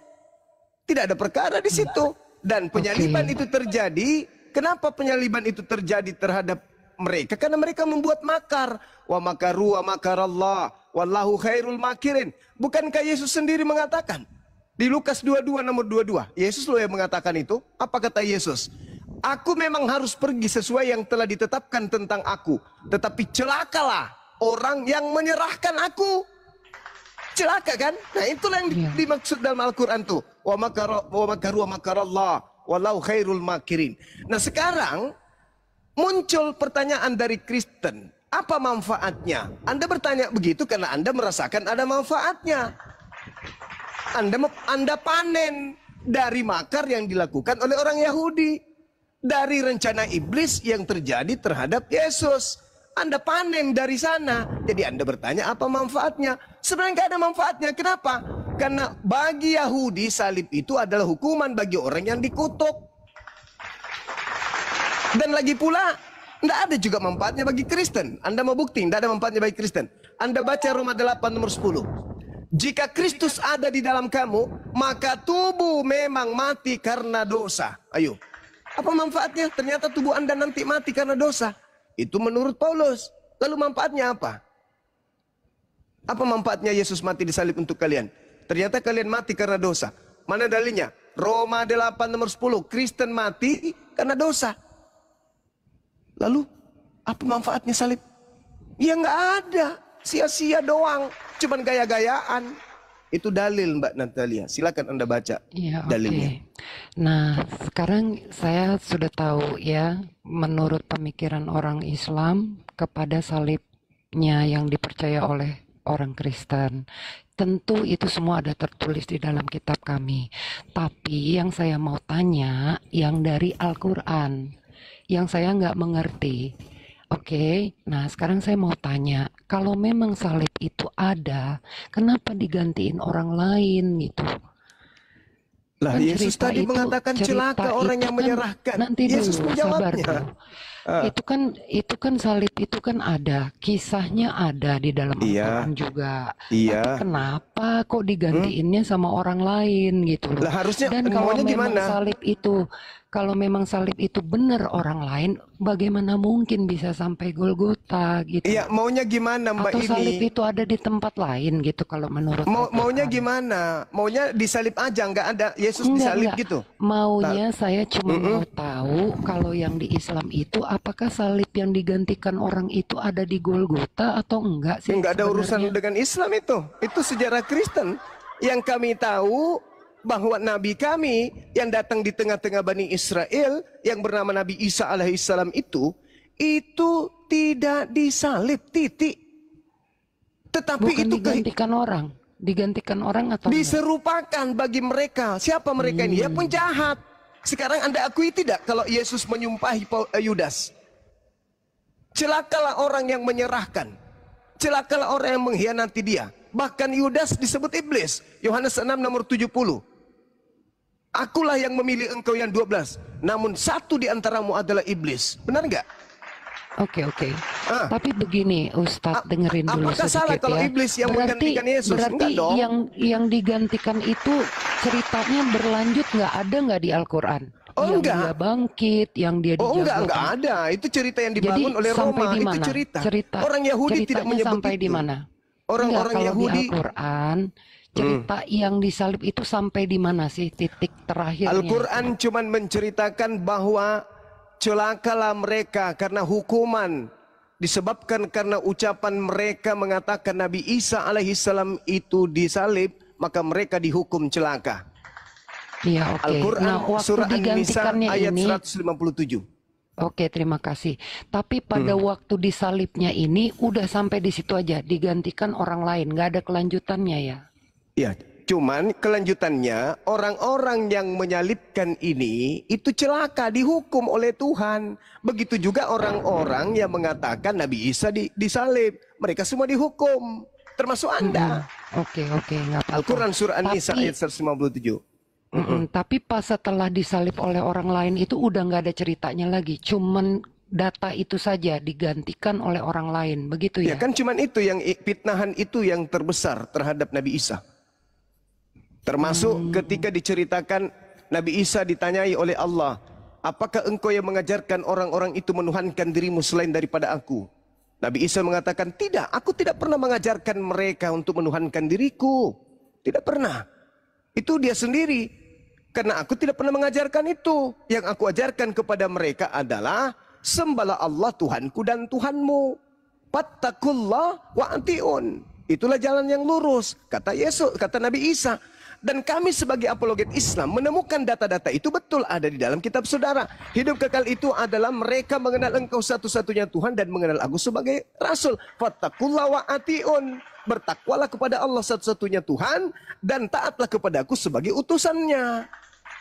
Tidak ada perkara di situ. Dan penyaliban itu terjadi. Kenapa penyaliban itu terjadi terhadap mereka? Karena mereka membuat makar. Wa makaru wa makarallah wallahu khairul makirin. Bukankah Yesus sendiri mengatakan di Lukas 22 nomor 22? Yesus loh yang mengatakan itu. Apa kata Yesus? Aku memang harus pergi sesuai yang telah ditetapkan tentang aku, tetapi celakalah orang yang menyerahkan aku. Celaka kan? Nah itulah yang dimaksud dalam Al-Quran tuh. Wa makaru wa makarallah wallahu khairul makirin. Nah sekarang muncul pertanyaan dari Kristen. Apa manfaatnya? Anda bertanya begitu karena Anda merasakan ada manfaatnya. Anda panen dari makar yang dilakukan oleh orang Yahudi, dari rencana iblis yang terjadi terhadap Yesus. Anda panen dari sana. Jadi Anda bertanya apa manfaatnya? Sebenarnya nggak ada manfaatnya. Kenapa? Karena bagi Yahudi salib itu adalah hukuman bagi orang yang dikutuk. Dan lagi pula tidak ada juga manfaatnya bagi Kristen. Anda mau bukti tidak ada manfaatnya bagi Kristen? Anda baca Roma 8 nomor 10. Jika Kristus ada di dalam kamu, maka tubuh memang mati karena dosa. Ayo, apa manfaatnya? Ternyata tubuh Anda nanti mati karena dosa. Itu menurut Paulus. Lalu manfaatnya apa? Apa manfaatnya Yesus mati di salib untuk kalian? Ternyata kalian mati karena dosa. Mana dalilnya? Roma 8 nomor 10. Kristen mati karena dosa. Lalu apa manfaatnya salib? Ya nggak ada. Sia-sia doang. Cuman gaya-gayaan. Itu dalil Mbak Natalia. Silakan Anda baca Iya, dalilnya. oke. Nah, sekarang saya sudah tahu ya, menurut pemikiran orang Islam kepada salibnya yang dipercaya oleh orang Kristen. Tentu itu semua ada tertulis di dalam kitab kami. Tapi yang saya mau tanya, yang dari Al-Quran, yang saya nggak mengerti. Oke, nah sekarang saya mau tanya, kalau memang salib itu ada, kenapa digantiin orang lain gitu? Lah Kan Yesus cerita tadi itu- mengatakan cerita celaka orang itu yang kan- menyerahkan. Nanti Yesus dulu, sabar menjawabnya. dulu. Itu kan salib itu kan ada, kisahnya ada di dalam Iya. Al-Quran juga. Iya. Tapi kenapa kok digantiinnya sama orang lain gitu loh? Lah harusnya Dan kalau maunya memang gimana? kalau memang salib itu benar orang lain, bagaimana mungkin bisa sampai Golgota gitu? Iya, maunya gimana Mbak Atau salib ini? itu ada di tempat lain gitu kalau menurut Maunya Al-Quran? gimana? Maunya disalib aja, nggak ada Yesus Enggak, disalib enggak. gitu. Maunya saya cuma mau tahu kalau yang di Islam itu apakah salib yang digantikan orang itu ada di Golgota atau enggak sih? Enggak ada urusan sebenarnya? dengan Islam itu. Itu sejarah Kristen. Yang kami tahu bahwa Nabi kami yang datang di tengah-tengah Bani Israel yang bernama Nabi Isa alaihissalam itu tidak disalib, titik. Tetapi Bukan itu digantikan orang atau enggak? diserupakan bagi mereka. Siapa mereka ini? Ya penjahat. Sekarang Anda akui tidak kalau Yesus menyumpahi Yudas? Celakalah orang yang menyerahkan. Celakalah orang yang mengkhianati dia. Bahkan Yudas disebut iblis. Yohanes 6 nomor 70. Akulah yang memilih engkau yang 12. Namun satu di antaramu adalah iblis. Benar nggak? Oke. Ah. Tapi begini, Ustadz, dengerin dulu Apakah sedikit salah kalau ya. iblis yang menggantikan Yesus? Berarti Enggak dong. yang digantikan itu ceritanya berlanjut nggak ada nggak di Al-Quran? Oh, yang enggak. dia bangkit, yang dia Oh enggak dijagokan. ada. Itu cerita yang dibangun Jadi oleh sampai Roma. di Itu mana? cerita. Orang Yahudi tidak Ceritanya menyebut sampai itu. di mana? Orang-orang Enggak, kalau Yahudi. di Al-Quran cerita yang disalib itu sampai di mana sih titik terakhirnya? Al-Quran cuman menceritakan bahwa celakalah mereka karena hukuman disebabkan karena ucapan mereka mengatakan Nabi Isa alaihissalam itu disalib, maka mereka dihukum celaka. Iya, oke. Al-Quran Nah, waktu surah An-Nisa digantikannya ayat ini, 157. oke, terima kasih. Tapi pada waktu disalibnya ini udah sampai di situ aja, digantikan orang lain, nggak ada kelanjutannya ya? Ya, cuman kelanjutannya orang-orang yang menyalibkan ini itu celaka, dihukum oleh Tuhan. Begitu juga orang-orang yang mengatakan Nabi Isa disalib, mereka semua dihukum, termasuk Anda. Oke, nggak apa-apa. Al-Quran surah An-Nisa Tapi- ayat 157. Tapi pas setelah disalib oleh orang lain itu udah nggak ada ceritanya lagi, cuman data itu saja digantikan oleh orang lain, begitu Ya ya? kan cuman itu yang fitnahan itu yang terbesar terhadap Nabi Isa. Termasuk ketika diceritakan Nabi Isa ditanyai oleh Allah, apakah engkau yang mengajarkan orang-orang itu menuhankan dirimu selain daripada aku? Nabi Isa mengatakan, tidak, aku tidak pernah mengajarkan mereka untuk menuhankan diriku. Tidak pernah. Itu dia sendiri. Karena aku tidak pernah mengajarkan itu. Yang aku ajarkan kepada mereka adalah sembahlah Allah Tuhanku dan Tuhanmu. Fattakullah wa atiun. Itulah jalan yang lurus, kata Yesus, kata Nabi Isa. Dan kami sebagai apologet Islam menemukan data-data itu betul ada di dalam kitab saudara. Hidup kekal itu adalah mereka mengenal engkau satu-satunya Tuhan dan mengenal aku sebagai Rasul. Fattakullah wa atiun. Bertakwalah kepada Allah satu-satunya Tuhan dan taatlah kepada aku sebagai utusannya.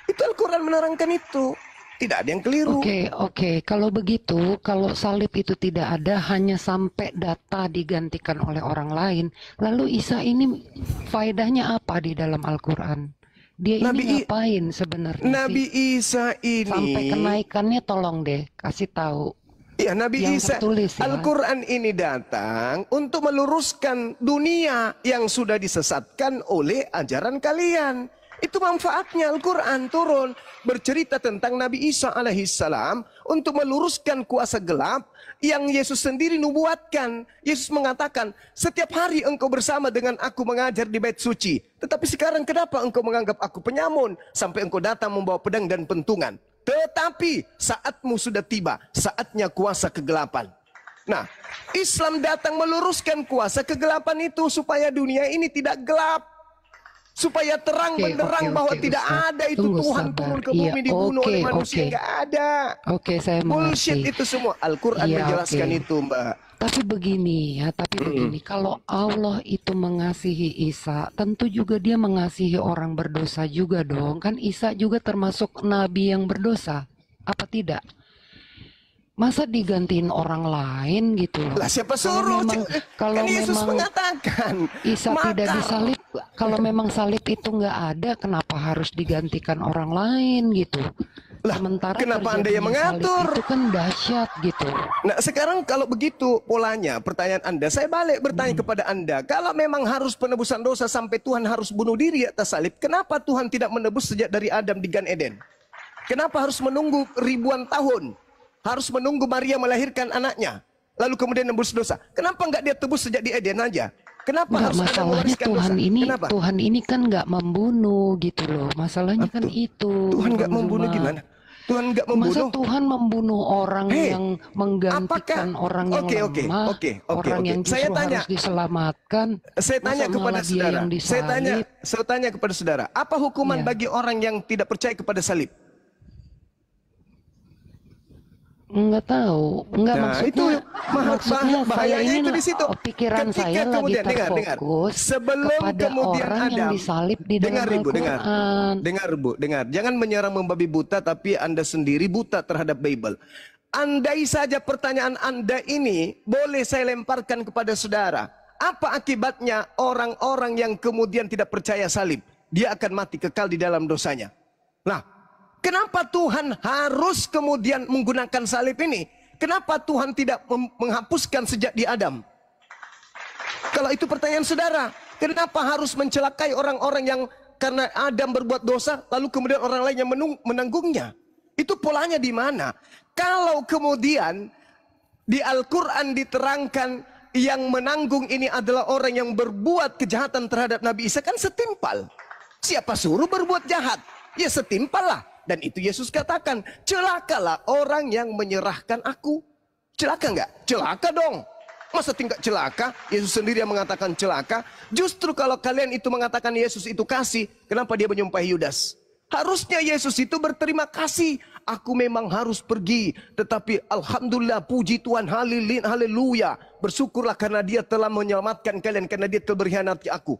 Itu Al-Quran menerangkan itu. Tidak ada yang keliru. Oke. Kalau begitu, kalau salib itu tidak ada, hanya sampai data digantikan oleh orang lain, lalu Isa ini faedahnya apa di dalam Al-Quran? Dia ini ngapain sebenarnya Nabi sih? Isa ini Sampai kenaikannya tolong deh kasih tahu. Ya, Nabi Yang Isa, tertulis, ya. Al-Quran ini datang untuk meluruskan dunia yang sudah disesatkan oleh ajaran kalian. Itu manfaatnya Al-Quran turun bercerita tentang Nabi Isa alaihissalam untuk meluruskan kuasa gelap yang Yesus sendiri nubuatkan. Yesus mengatakan, setiap hari engkau bersama dengan aku mengajar di bait suci. Tetapi sekarang kenapa engkau menganggap aku penyamun sampai engkau datang membawa pedang dan pentungan? Tetapi saatmu sudah tiba, saatnya kuasa kegelapan. Nah, Islam datang meluruskan kuasa kegelapan itu supaya dunia ini tidak gelap. Supaya terang benderang bahwa tidak Ustaz. ada itu Tunggu, Tuhan sabar. turun ke Iya, bumi dibunuh oleh manusia. oke. Nggak ada. Oke, saya Bullshit mengerti. itu semua. Al-Quran Iya, menjelaskan oke. itu, Mbak. Tapi begini, kalau Allah itu mengasihi Isa, tentu juga dia mengasihi orang berdosa juga dong. Kan Isa juga termasuk nabi yang berdosa, apa tidak? Masa digantiin orang lain gitu loh? Lah siapa Kalau suruh? kalau Kan Yesus memang mengatakan. Isa tidak disalib, kalau memang salib itu nggak ada, kenapa harus digantikan orang lain gitu? Lah, Sementara kenapa Anda yang terjadinya mengatur? salib itu kan dahsyat gitu. Nah, sekarang kalau begitu polanya, pertanyaan Anda, saya balik bertanya kepada Anda, kalau memang harus penebusan dosa sampai Tuhan harus bunuh diri atas salib, kenapa Tuhan tidak menebus sejak dari Adam di Gan Eden? Kenapa harus menunggu ribuan tahun? Harus menunggu Maria melahirkan anaknya, lalu kemudian nebus dosa? Kenapa nggak dia tebus sejak di Eden aja? Kenapa Nggak, harus ada masalahnya mewariskan Tuhan dosa? ini Kenapa? Tuhan ini kan nggak membunuh gitu loh. Masalahnya kan itu. Tuhan nggak Bang membunuh Zuma. gimana? Tuhan nggak Masa membunuh? Tuhan membunuh orang yang menggantikan orang yang lemah, orang yang Saya justru tanya. harus diselamatkan? Saya tanya Masa kepada malah dia saudara. yang disalib? Saya tanya kepada saudara. Apa hukuman Iya. bagi orang yang tidak percaya kepada salib? Nggak tahu, nggak Nah, maksudnya, itu maksudnya saya bahayanya ini itu di situ. pikiran Ketika saya lagi kemudian, dengar. terfokus Sebelum kepada kemudian orang yang Adam, disalib di dalam dengar Ibu, Al-Quran. dengar Bu, dengar. Jangan menyerang membabi buta, tapi Anda sendiri buta terhadap Bible. Andai saja pertanyaan Anda ini boleh saya lemparkan kepada saudara. Apa akibatnya orang-orang yang kemudian tidak percaya salib? Dia akan mati kekal di dalam dosanya. Nah, kenapa Tuhan harus kemudian menggunakan salib ini? Kenapa Tuhan tidak menghapuskan sejak di Adam? Kalau itu pertanyaan saudara, kenapa harus mencelakai orang-orang yang karena Adam berbuat dosa, lalu kemudian orang lain yang menanggungnya? Itu polanya di mana? Kalau kemudian di Al-Quran diterangkan yang menanggung ini adalah orang yang berbuat kejahatan terhadap Nabi Isa, kan setimpal. Siapa suruh berbuat jahat? Ya setimpal lah. Dan itu Yesus katakan, celakalah orang yang menyerahkan aku. Celaka nggak? Celaka dong. Masa tingkat celaka? Yesus sendiri yang mengatakan celaka. Justru kalau kalian itu mengatakan Yesus itu kasih, kenapa dia menyumpahi Yudas? Harusnya Yesus itu berterima kasih. Aku memang harus pergi, tetapi alhamdulillah, puji Tuhan, haleluya. Bersyukurlah karena dia telah menyelamatkan kalian, karena dia telah berkhianati aku.